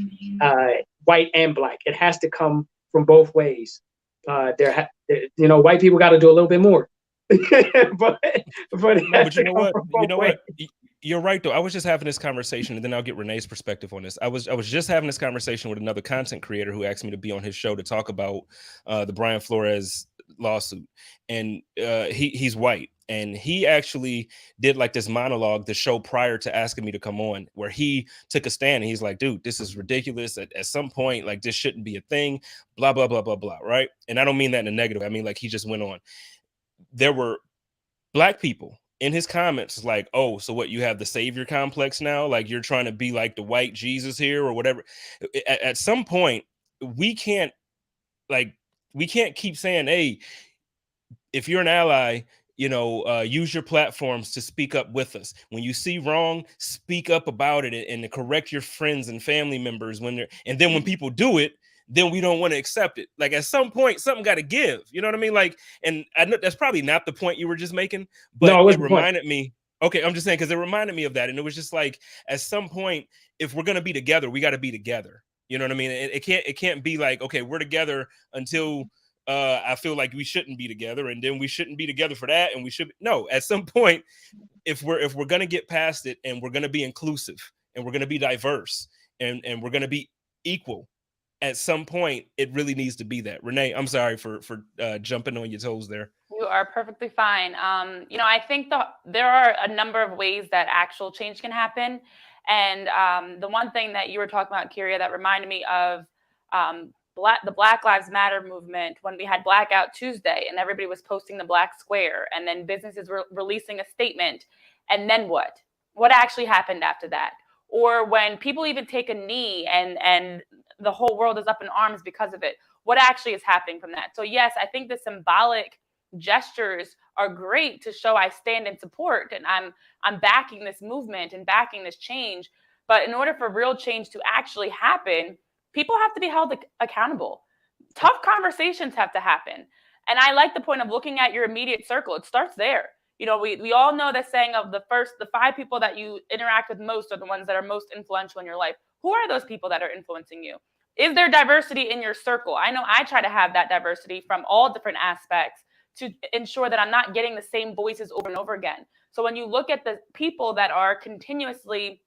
S4: white and Black. It has to come from both ways. White people got to do a little bit more. but
S3: you know what? You're right, though. I was just having this conversation, and then I'll get Renee's perspective on this. I was just having this conversation with another content creator who asked me to be on his show to talk about the Brian Flores lawsuit, and he's white, and he actually did like this monologue the show prior to asking me to come on, where he took a stand and he's like, dude, this is ridiculous. At some point, like, this shouldn't be a thing, blah blah blah blah blah, right? And I don't mean that in a negative. I mean, like, he just went on. There were Black people in his comments like, oh, so what, you have the savior complex now? Like, you're trying to be like the white Jesus here or whatever. At some point, we can't keep saying, hey, if you're an ally, use your platforms to speak up with us. When you see wrong, speak up about it and to correct your friends and family members and then when people do it, then we don't want to accept it. Like, at some point, something got to give. You know what I mean? Like, and I know that's probably not the point you were just making, but no, it reminded me. Okay, I'm just saying, because it reminded me of that. And it was just like, at some point, if we're going to be together, we got to be together. You know what I mean? It can't be like, okay, we're together until I feel like we shouldn't be together, and then we shouldn't be together for that, and we should. No, at some point, if we're going to get past it, and we're going to be inclusive, and we're going to be diverse, and we're going to be equal, at some point, it really needs to be that. Renee, I'm sorry for jumping on your toes there.
S6: You are perfectly fine. I think there are a number of ways that actual change can happen. And the one thing that you were talking about, Kyria, that reminded me of the Black Lives Matter movement, when we had Blackout Tuesday and everybody was posting the black square, and then businesses were releasing a statement. And then what? What actually happened after that? Or when people even take a knee and the whole world is up in arms because of it, what actually is happening from that? So yes, I think the symbolic gestures are great to show I stand in support and I'm backing this movement and backing this change. But in order for real change to actually happen, people have to be held accountable. Tough conversations have to happen. And I like the point of looking at your immediate circle. It starts there. We all know the saying of the 5 people that you interact with most are the ones that are most influential in your life. Who are those people that are influencing you? Is there diversity in your circle? I know I try to have that diversity from all different aspects to ensure that I'm not getting the same voices over and over again. So when you look at the people that are continuously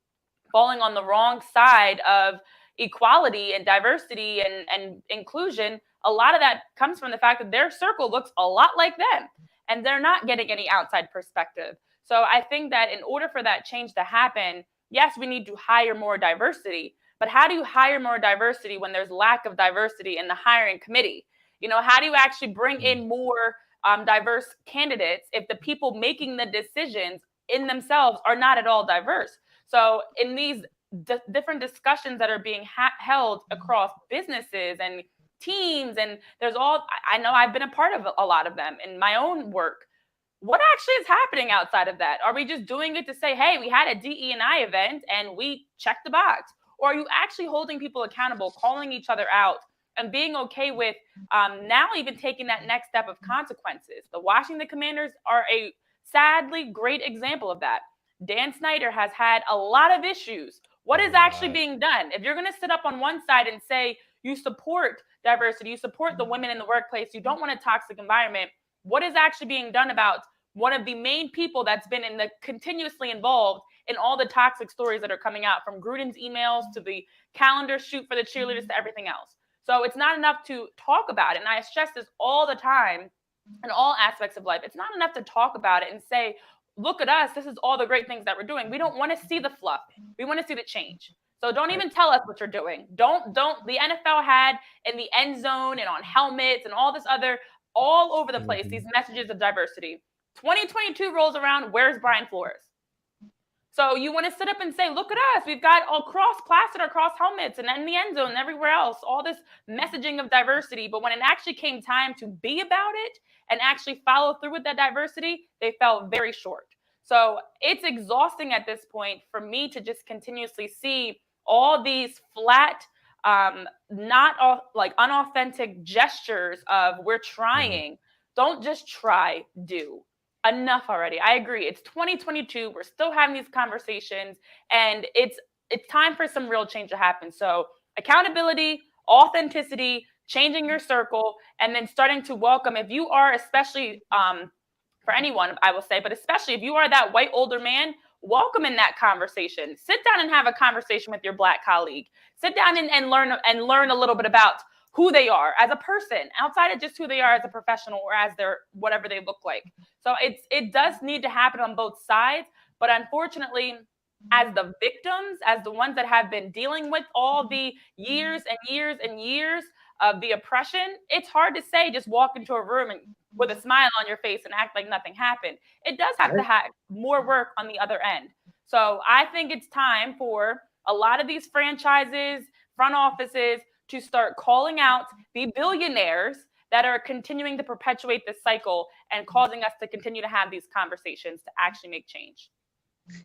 S6: falling on the wrong side of equality and diversity and inclusion, a lot of that comes from the fact that their circle looks a lot like them and they're not getting any outside perspective. So I think that in order for that change to happen, yes, we need to hire more diversity, but how do you hire more diversity when there's lack of diversity in the hiring committee? How do you actually bring in more diverse candidates if the people making the decisions in themselves are not at all diverse? So in these different discussions that are being held across businesses and teams, and I know I've been a part of a lot of them in my own work. What actually is happening outside of that? Are we just doing it to say, hey, we had a DE&I event and we checked the box? Or are you actually holding people accountable, calling each other out, and being okay with now even taking that next step of consequences? The Washington Commanders are a sadly, great example of that. Dan Snyder has had a lot of issues. What is actually being done? If you're going to sit up on one side and say you support diversity, you support the women in the workplace, you don't want a toxic environment, what is actually being done about one of the main people that's been continuously involved in all the toxic stories that are coming out, from Gruden's emails to the calendar shoot for the cheerleaders to everything else? So it's not enough to talk about it. And I stress this all the time in all aspects of life. It's not enough to talk about it and say, look at us, this is all the great things that we're doing. We don't want to see the fluff. We want to see the change. So don't even tell us what you're doing. Don't. The NFL had in the end zone and on helmets and all this other, all over the place, these messages of diversity. 2022 rolls around, where's Brian Flores? So you want to sit up and say, look at us, we've got all plastered across helmets and in the end zone and everywhere else, all this messaging of diversity. But when it actually came time to be about it and actually follow through with that diversity, they fell very short. So it's exhausting at this point for me to just continuously see all these flat, unauthentic gestures of we're trying. Don't just try, do. Enough already. I agree. It's 2022. We're still having these conversations, and it's time for some real change to happen. So accountability, authenticity, changing your circle, and then starting to welcome, if you are, especially for anyone, I will say, but especially if you are that white older man, welcome in that conversation. Sit down and have a conversation with your Black colleague. Sit down and learn a little bit about who they are as a person, outside of just who they are as a professional or as their whatever they look like. So it does need to happen on both sides. But unfortunately, as the victims, as the ones that have been dealing with all the years and years and years of the oppression, it's hard to say just walk into a room and with a smile on your face and act like nothing happened. It does have to have more work on the other end. So I think it's time for a lot of these franchises, front offices, to start calling out the billionaires that are continuing to perpetuate this cycle and causing us to continue to have these conversations to actually make change.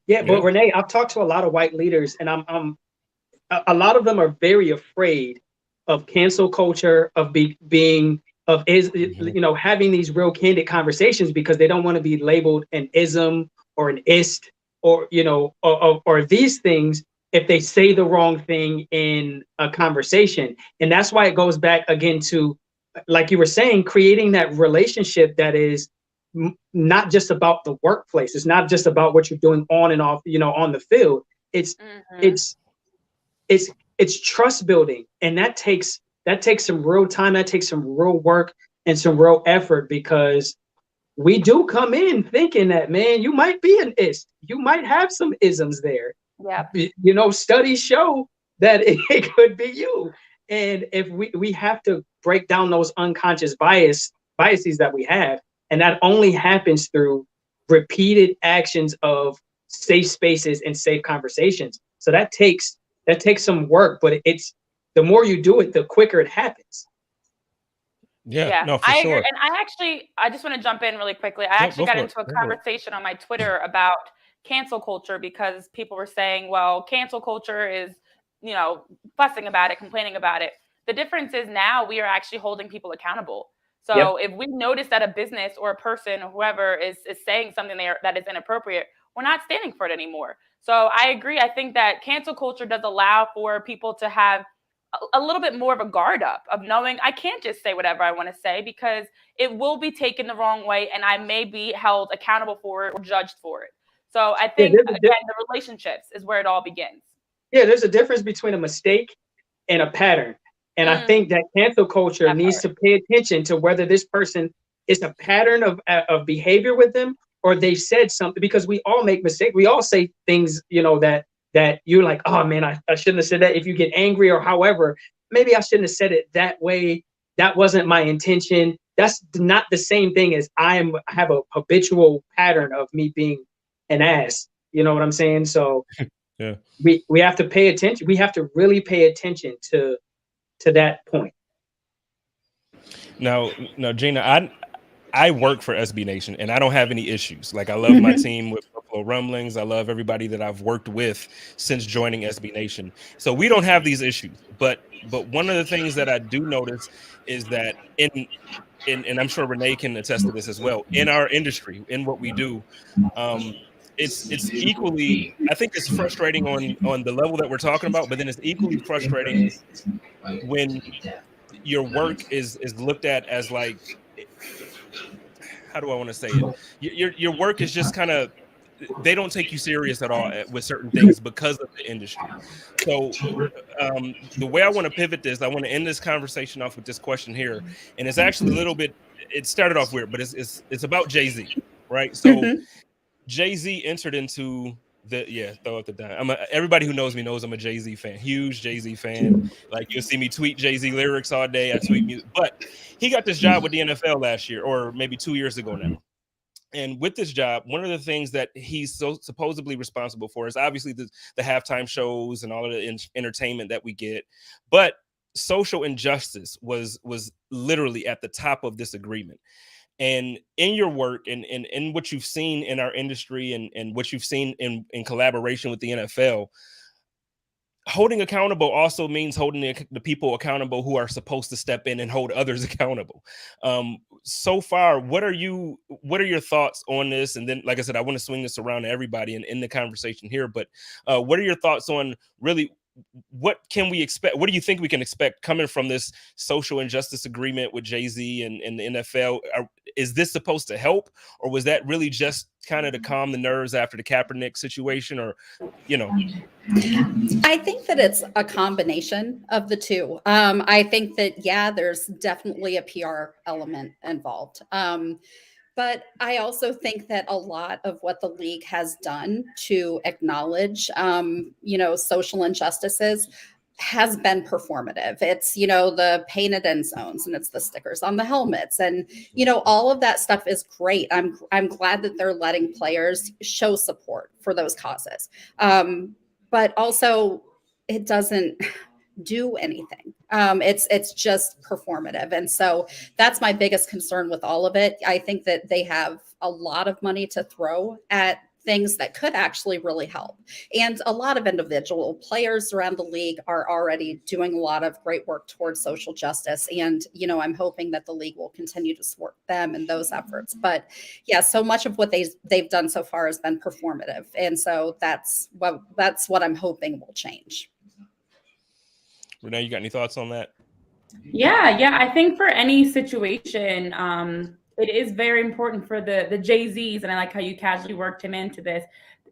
S4: Yeah, but Renee, I've talked to a lot of white leaders, and a lot of them are very afraid of cancel culture, of having these real candid conversations, because they don't want to be labeled an ism or an ist or these things if they say the wrong thing in a conversation. And that's why it goes back again to, like you were saying, creating that relationship that is not just about the workplace. It's not just about what you're doing on and off, on the field. It's trust building. And that takes some real time. That takes some real work and some real effort, because we do come in thinking that, man, you might be an ist. You might have some isms there. Yeah. Studies show that it could be you. And if we have to break down those unconscious biases that we have, and that only happens through repeated actions of safe spaces and safe conversations. So that takes some work, but it's the more you do it, the quicker it happens.
S3: Yeah, no, for
S6: I
S3: sure.
S6: agree. And I just want to jump in really quickly. I actually got into a conversation on my Twitter about cancel culture, because people were saying, well, cancel culture is, fussing about it, complaining about it. The difference is now we are actually holding people accountable. So if we notice that a business or a person or whoever is saying something that is inappropriate, we're not standing for it anymore. So I agree. I think that cancel culture does allow for people to have a little bit more of a guard up of knowing I can't just say whatever I want to say, because it will be taken the wrong way and I may be held accountable for it or judged for it. So I think, again, the relationships is where it all begins. Yeah,
S4: there's a difference between a mistake and a pattern. And I think that cancel culture needs to pay attention to whether this person is a pattern of behavior with them, or they've said something, because we all make mistakes. We all say things, that you're like, oh man, I shouldn't have said that. If you get angry or however, maybe I shouldn't have said it that way. That wasn't my intention. That's not the same thing as I have a habitual pattern of me being an ass. You know what I'm saying? So
S3: yeah,
S4: we have to pay attention. We have to really pay attention to that point.
S3: Now, Jeanna, I work for SB Nation and I don't have any issues. Like, I love my team with Buffalo Rumblings. I love everybody that I've worked with since joining SB Nation. So we don't have these issues. But one of the things that I do notice is that and I'm sure Renee can attest to this as well, in our industry, in what we do, it's equally, I think it's frustrating on the level that we're talking about, but then it's equally frustrating when your work is looked at as like, how do I want to say it? Your work is just kind of, they don't take you serious at all with certain things because of the industry. So the way I want to pivot this, I want to end this conversation off with this question here, and it's actually a little bit, it started off weird, but it's about Jay-Z, right? So Jay-Z entered into throw up the dime. Everybody who knows me knows I'm a Jay-Z fan, huge Jay-Z fan. Like, you'll see me tweet Jay-Z lyrics all day. I tweet music, but he got this job with the NFL last year, or maybe 2 years ago now. And with this job, one of the things that he's so supposedly responsible for is obviously the halftime shows and all of the entertainment that we get. But social injustice was literally at the top of this agreement. And in your work and what you've seen in our industry and what you've seen in collaboration with the NFL, holding accountable also means holding the people accountable who are supposed to step in and hold others accountable. So far, what are your thoughts on this? And then, like I said, I want to swing this around to everybody in the conversation here, but what are your thoughts on really, what can we expect? What do you think we can expect coming from this social injustice agreement with Jay-Z and the NFL? Is this supposed to help, or was that really just kind of to calm the nerves after the Kaepernick situation, or, you know?
S5: I think that it's a combination of the two. I think that, yeah, there's definitely a PR element involved. But I also think that a lot of what the league has done to acknowledge, social injustices has been performative. It's, the painted end zones, and it's the stickers on the helmets, and, all of that stuff is great. I'm glad that they're letting players show support for those causes. But also, it doesn't do anything. It's just performative. And so that's my biggest concern with all of it. I think that they have a lot of money to throw at things that could actually really help. And a lot of individual players around the league are already doing a lot of great work towards social justice. And, I'm hoping that the league will continue to support them in those efforts. But yeah, so much of what they've done so far has been performative. And so that's what I'm hoping will change.
S3: Renee, you got any thoughts on that?
S6: Yeah. I think for any situation, it is very important for the Jay-Z's, and I like how you casually worked him into this.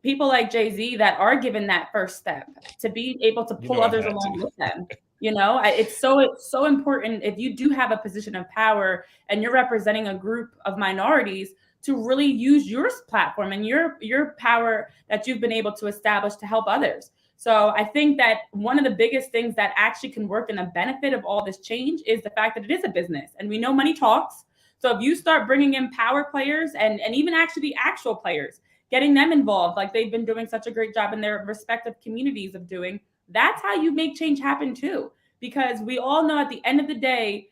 S6: People like Jay-Z that are given that first step to be able to pull others along with them. It's so important if you do have a position of power and you're representing a group of minorities to really use your platform and your power that you've been able to establish to help others. So I think that one of the biggest things that actually can work in the benefit of all this change is the fact that it is a business, and we know money talks. So if you start bringing in power players and even actually the actual players, getting them involved, like they've been doing such a great job in their respective communities of doing, that's how you make change happen too. Because we all know at the end of the day,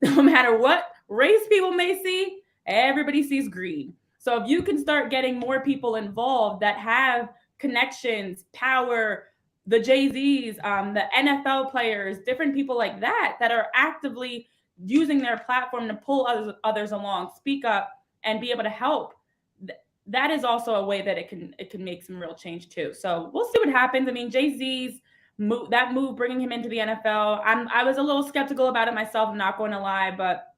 S6: no matter what race people may see, everybody sees green. So if you can start getting more people involved that have connections, power, the Jay-Z's, the NFL players, different people like that are actively using their platform to pull others along, speak up, and be able to help. That is also a way that it can make some real change too. So we'll see what happens. I mean, Jay-Z's move, bringing him into the NFL, I was a little skeptical about it myself, I'm not going to lie, but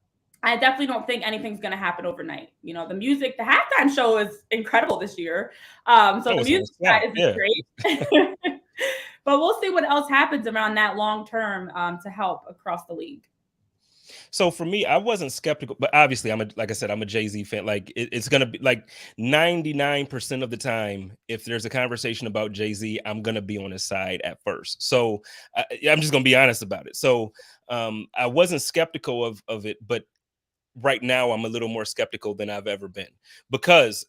S6: I definitely don't think anything's going to happen overnight. The music, the halftime show is incredible this year. The music side is great. But we'll see what else happens around that long term to help across the league.
S3: So for me, I wasn't skeptical, but obviously I'm a Jay-Z fan. Like it's going to be like 99% of the time, if there's a conversation about Jay-Z, I'm going to be on his side at first. So I'm just going to be honest about it. So I wasn't skeptical of it, but right now I'm a little more skeptical than I've ever been, because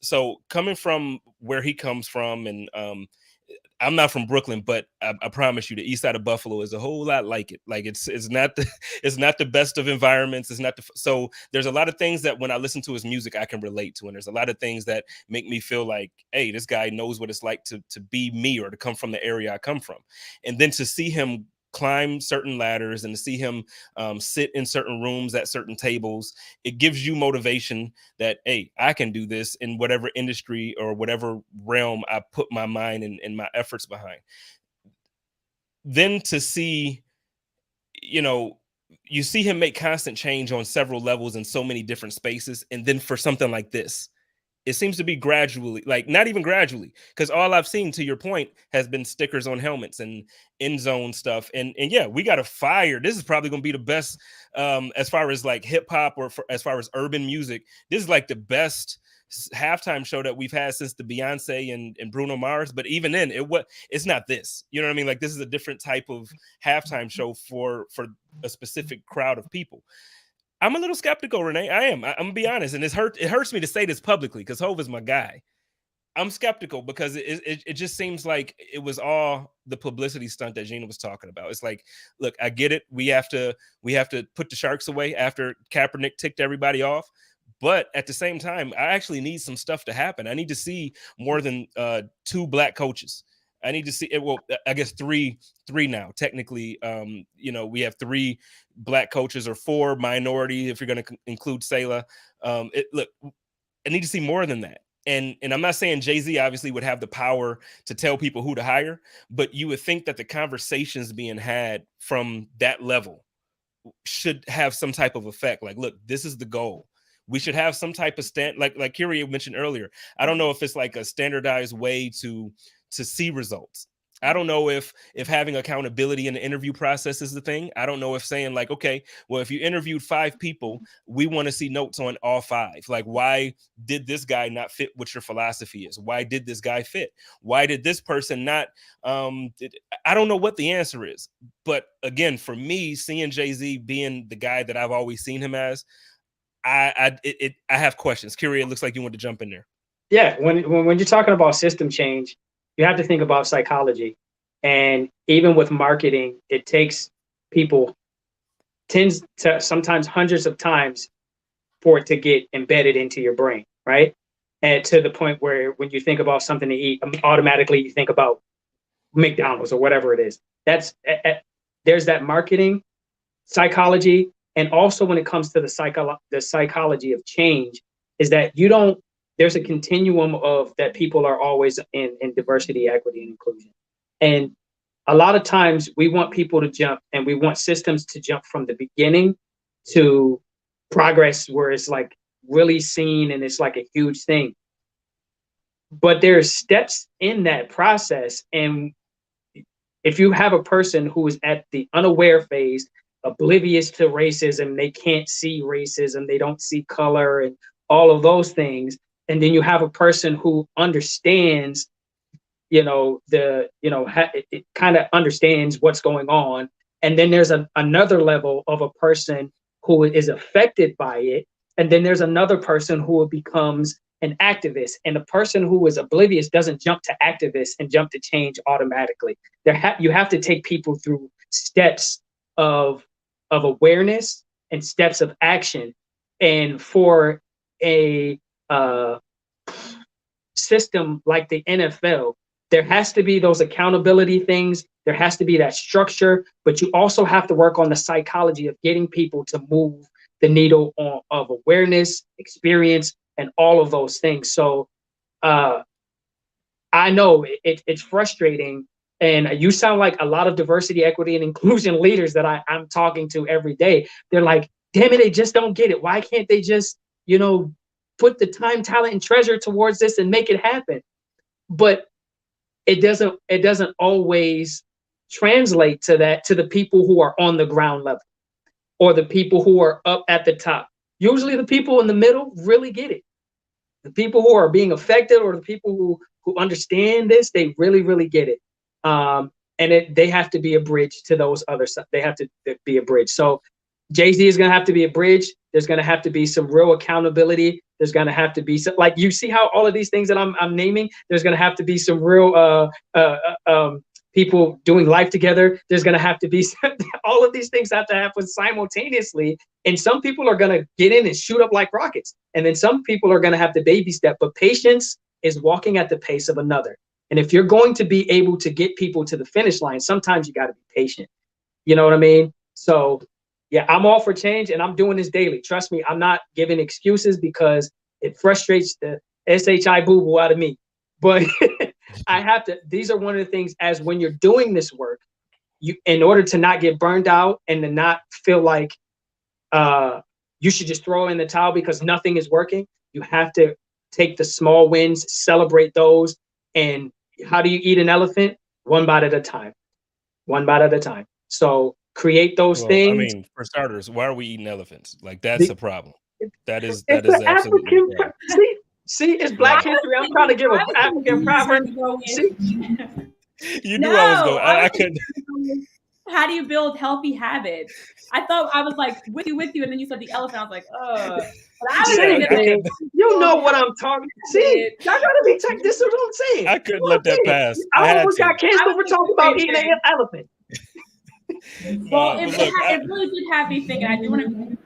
S3: coming from where he comes from, and I'm not from Brooklyn, but I promise you the east side of Buffalo is a whole lot like it. Like it's not the best of environments. So there's a lot of things that when I listen to his music, I can relate to. And there's a lot of things that make me feel like, hey, this guy knows what it's like to be me, or to come from the area I come from. And then to see him climb certain ladders and to see him sit in certain rooms at certain tables, it gives you motivation that, hey, I can do this in whatever industry or whatever realm I put my mind and my efforts behind. Then to see, you see him make constant change on several levels in so many different spaces. And then for something like this, it seems to be gradually, like not even gradually, because all I've seen, to your point, has been stickers on helmets and end zone stuff. And yeah, we got to fire. This is probably going to be the best as far as like hip hop or as far as urban music. This is like the best halftime show that we've had since the Beyonce and Bruno Mars. But even then, it's not this. You know what I mean? Like, this is a different type of halftime show for a specific crowd of people. I'm a little skeptical, Renee. I am. I'm gonna be honest, and it hurts me to say this publicly because Hov is my guy. I'm skeptical because it just seems like it was all the publicity stunt that Jeanna was talking about. It's like, look, I get it. We have to put the sharks away after Kaepernick ticked everybody off. But at the same time, I actually need some stuff to happen. I need to see more than 2 black coaches. I need to see it. Well, I guess three now. Technically, we have 3 black coaches or 4 minority if you're going to include Selah. Look, I need to see more than that. And I'm not saying Jay-Z obviously would have the power to tell people who to hire, but you would think that the conversations being had from that level should have some type of effect. Like, look, this is the goal. We should have some type of like Kyria mentioned earlier. I don't know if it's like a standardized way to see results. I don't know if having accountability in the interview process is the thing. I don't know if saying like, okay, well, if you interviewed 5 people, we want to see notes on all 5. Like, why did this guy not fit what your philosophy is? Why did this guy fit? Why did this person not? I don't know what the answer is. But again, for me, seeing Jay-Z being the guy that I've always seen him as, I have questions. Kyria, it looks like you want to jump in there.
S4: Yeah, when you're talking about system change, you have to think about psychology. And even with marketing, it takes people tens to sometimes hundreds of times for it to get embedded into your brain, right? And to the point where when you think about something to eat, automatically you think about McDonald's or whatever it is. There's that marketing psychology. And also when it comes to the psychology of change, is that there's a continuum of that people are always in diversity, equity, and inclusion. And a lot of times we want people to jump and we want systems to jump from the beginning to progress where it's like really seen and it's like a huge thing. But there's steps in that process. And if you have a person who is at the unaware phase, oblivious to racism, they can't see racism, they don't see color and all of those things. And then you have a person who understands, it kind of understands what's going on. And then there's another level of a person who is affected by it. And then there's another person who becomes an activist. And the person who is oblivious doesn't jump to activist and jump to change automatically. You have to take people through steps of awareness and steps of action. And for a system like the NFL, there has to be those accountability things. There has to be that structure, but you also have to work on the psychology of getting people to move the needle of awareness, experience, and all of those things. So I know it's frustrating. And you sound like a lot of diversity, equity, and inclusion leaders that I'm talking to every day. They're like, damn it, they just don't get it. Why can't they just, put the time, talent, and treasure towards this and make it happen? But it doesn't always translate to the people who are on the ground level or the people who are up at the top. Usually the people in the middle really get it. The people who are being affected or the people who understand this, they really, really get it. And they have to be a bridge to those other side. They have to be a bridge. So Jay-Z is going to have to be a bridge. There's going to have to be some real accountability. There's going to have to be some, like, you see how all of these things that I'm naming, there's going to have to be some real people doing life together. There's going to have to be all of these things have to happen simultaneously. And some people are going to get in and shoot up like rockets. And then some people are going to have to baby step. But patience is walking at the pace of another. And if you're going to be able to get people to the finish line, sometimes you got to be patient. You know what I mean? So yeah, I'm all for change, and I'm doing this daily. Trust me, I'm not giving excuses because it frustrates the SHI boo-boo out of me. But I have to, these are one of the things, as when you're doing this work, you, in order to not get burned out and to not feel like you should just throw in the towel because nothing is working, you have to take the small wins, celebrate those. And how do you eat an elephant? One bite at a time. One bite at a time. So create those things.
S3: I mean, for starters, why are we eating elephants? Like, that's a problem. That is
S4: It's
S3: absolutely
S4: African.
S3: a problem.
S4: See, it's Black History. I'm trying to give an African proverb. See,
S3: You knew I was going. I couldn't.
S8: How do you build healthy habits? I thought I was like with you, and then you said the elephant. I was like, oh. But I was thinking,
S4: you know what I'm talking. See, y'all gotta be checked. This is what I'm saying.
S3: I couldn't let that pass.
S4: I almost got canceled for talking about eating an elephant.
S8: Well, it really did have me thinking. I do want to jump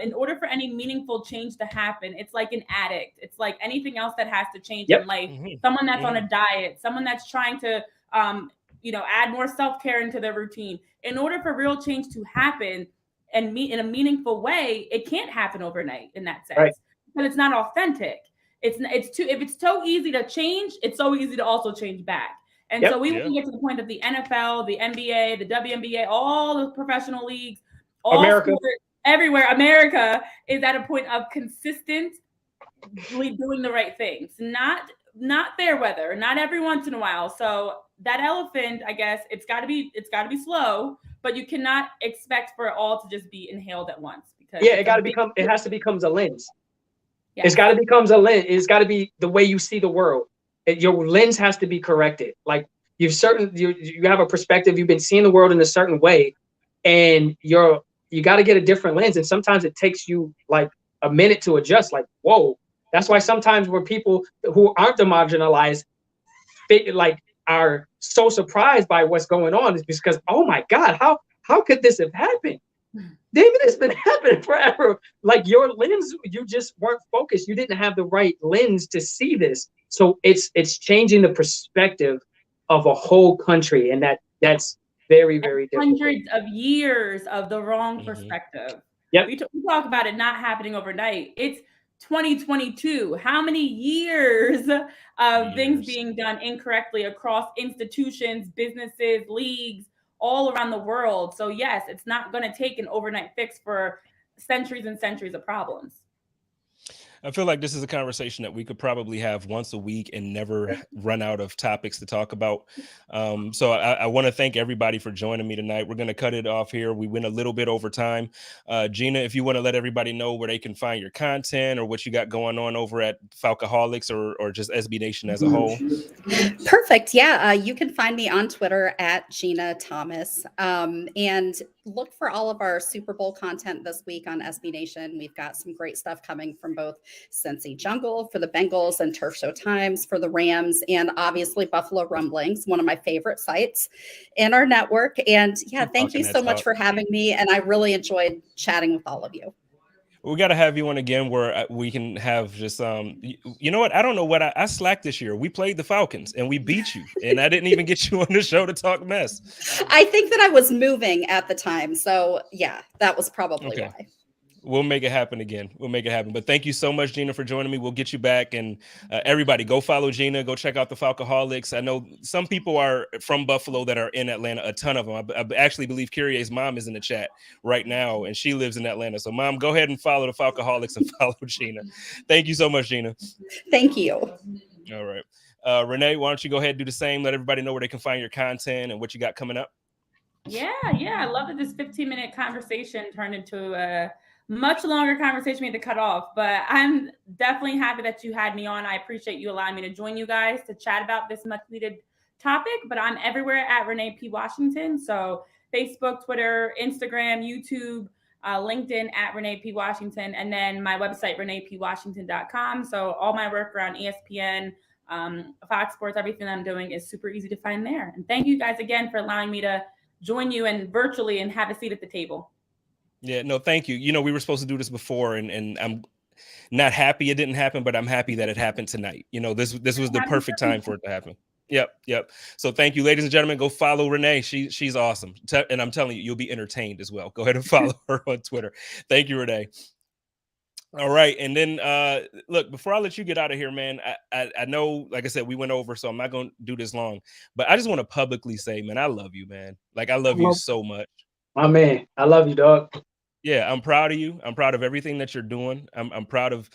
S8: in order for any meaningful change to happen, it's like an addict. It's like anything else that has to change in life. Someone that's on a diet, someone that's trying to, add more self-care into their routine. In order for real change to happen and meet in a meaningful way, it can't happen overnight in that sense,
S4: right?
S8: Because it's not authentic. If it's so easy to change, it's so easy to also change back. And so we can get to the point that the NFL, the NBA, the WNBA, all the professional leagues, all sports, everywhere, America is at a point of consistently doing the right things, not fair weather, not every once in a while. So that elephant, I guess, it's got to be slow, but you cannot expect for it all to just be inhaled at once. Because it has to become a lens. Yes. It's got to become a lens. It's got to be the way you see the world. Your lens has to be corrected. Like you have a perspective. You've been seeing the world in a certain way, and you got to get a different lens. And sometimes it takes you like a minute to adjust. Like, whoa. That's why sometimes where people who aren't marginalized are so surprised by what's going on is because, oh my God, how could this have happened? David, it's been happening forever. Like your lens, you just weren't focused. You didn't have the right lens to see this. So it's changing the perspective of a whole country, and that's very, very difficult. Hundreds of years of the wrong perspective.
S4: Yep.
S8: We talk about it not happening overnight. It's 2022. How many years of things being done incorrectly across institutions, businesses, leagues, all around the world? So yes, it's not going to take an overnight fix for centuries and centuries of problems.
S3: I feel like this is a conversation that we could probably have once a week and never run out of topics to talk about. So I want to thank everybody for joining me tonight. We're going to cut it off here. We went a little bit over time. Jeanna, if you want to let everybody know where they can find your content or what you got going on over at Falcoholics or just SB Nation as a whole.
S5: Perfect. Yeah. You can find me on Twitter at Jeanna Thomas. And look for all of our Super Bowl content this week on SB Nation. We've got some great stuff coming from both Cincy Jungle for the Bengals and Turf Show Times for the Rams, and obviously Buffalo Rumblings, one of my favorite sites in our network. And yeah, thank you so much for having me. And I really enjoyed chatting with all of you.
S3: We got to have you on again where we can have just, you know what? I don't know what I slacked this year. We played the Falcons and we beat you. And I didn't even get you on the show to talk mess.
S5: I think that I was moving at the time. So yeah, that was probably why.
S3: We'll make it happen again. We'll make it happen. But thank you so much, Jeanna, for joining me. We'll get you back. And everybody, go follow Jeanna. Go check out the Falcoholics. I know some people are from Buffalo that are in Atlanta, a ton of them. I actually believe Kyria's mom is in the chat right now, and she lives in Atlanta. So, Mom, go ahead and follow the Falcoholics and follow Jeanna. Thank you so much, Jeanna.
S5: Thank you.
S3: All right. Renee, why don't you go ahead and do the same? Let everybody know where they can find your content and what you got coming up.
S8: Yeah. I love that this 15-minute conversation turned into a much longer conversation we had to cut off, but I'm definitely happy that you had me on. I appreciate you allowing me to join you guys to chat about this much needed topic, but I'm everywhere at Renee P. Washington. So Facebook, Twitter, Instagram, YouTube, LinkedIn at Renee P. Washington, and then my website, reneepwashington.com. So all my work around ESPN, Fox Sports, everything I'm doing is super easy to find there. And thank you guys again for allowing me to join you and virtually and have a seat at the table.
S3: Yeah, no, thank you. You know, we were supposed to do this before, and I'm not happy it didn't happen, but I'm happy that it happened tonight. You know, this was the perfect time for it to happen. Yep. So thank you, ladies and gentlemen. Go follow Renee. She's awesome. And I'm telling you, you'll be entertained as well. Go ahead and follow her on Twitter. Thank you, Renee. All right. And then look, before I let you get out of here, man, I know, like I said, we went over, so I'm not going to do this long, but I just want to publicly say, man, I love you, man. Like, I love you so much.
S4: My man, I love you, dog.
S3: Yeah, I'm proud of you. I'm proud of everything that you're doing. I'm proud of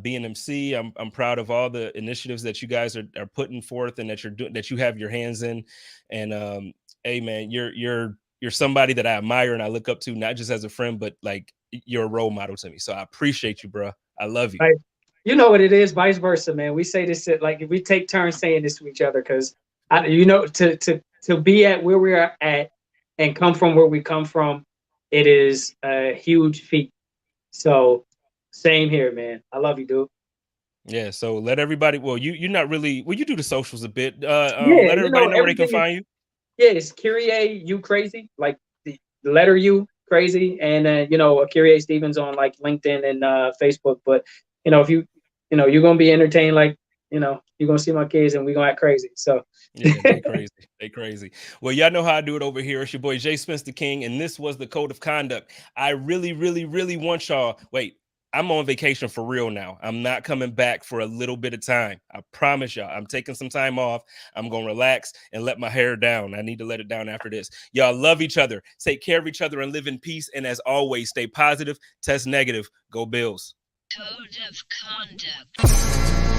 S3: being MC. I'm proud of all the initiatives that you guys are putting forth and that you're doing, that you have your hands in. And hey, man, you're somebody that I admire and I look up to, not just as a friend, but like you're a role model to me. So I appreciate you, bro. I love you.
S4: Right. You know what it is, vice versa, man. We say this like we take turns saying this to each other because to be at where we are at and come from where we come from, it is a huge feat. So same here, man. I love you, dude.
S3: Yeah. So let everybody. Well, you're not really. Well, you do the socials a bit.
S4: Yeah,
S3: let everybody know where they can find you.
S4: Yeah, it's Kyria U Crazy, like the letter U Crazy, and Kyria Stevens on like LinkedIn and Facebook. But if you're gonna be entertained, like you're gonna see my kids and we're gonna act crazy. So
S3: yeah, they crazy. Well, y'all know how I do it over here. It's your boy JSpenceTheKing, and this was the Code of Conduct. I really, really, really want y'all. Wait, I'm on vacation for real now. I'm not coming back for a little bit of time. I promise y'all. I'm taking some time off. I'm gonna relax and let my hair down. I need to let it down after this. Y'all love each other. Take care of each other and live in peace. And as always, stay positive. Test negative. Go Bills.
S1: Code of Conduct.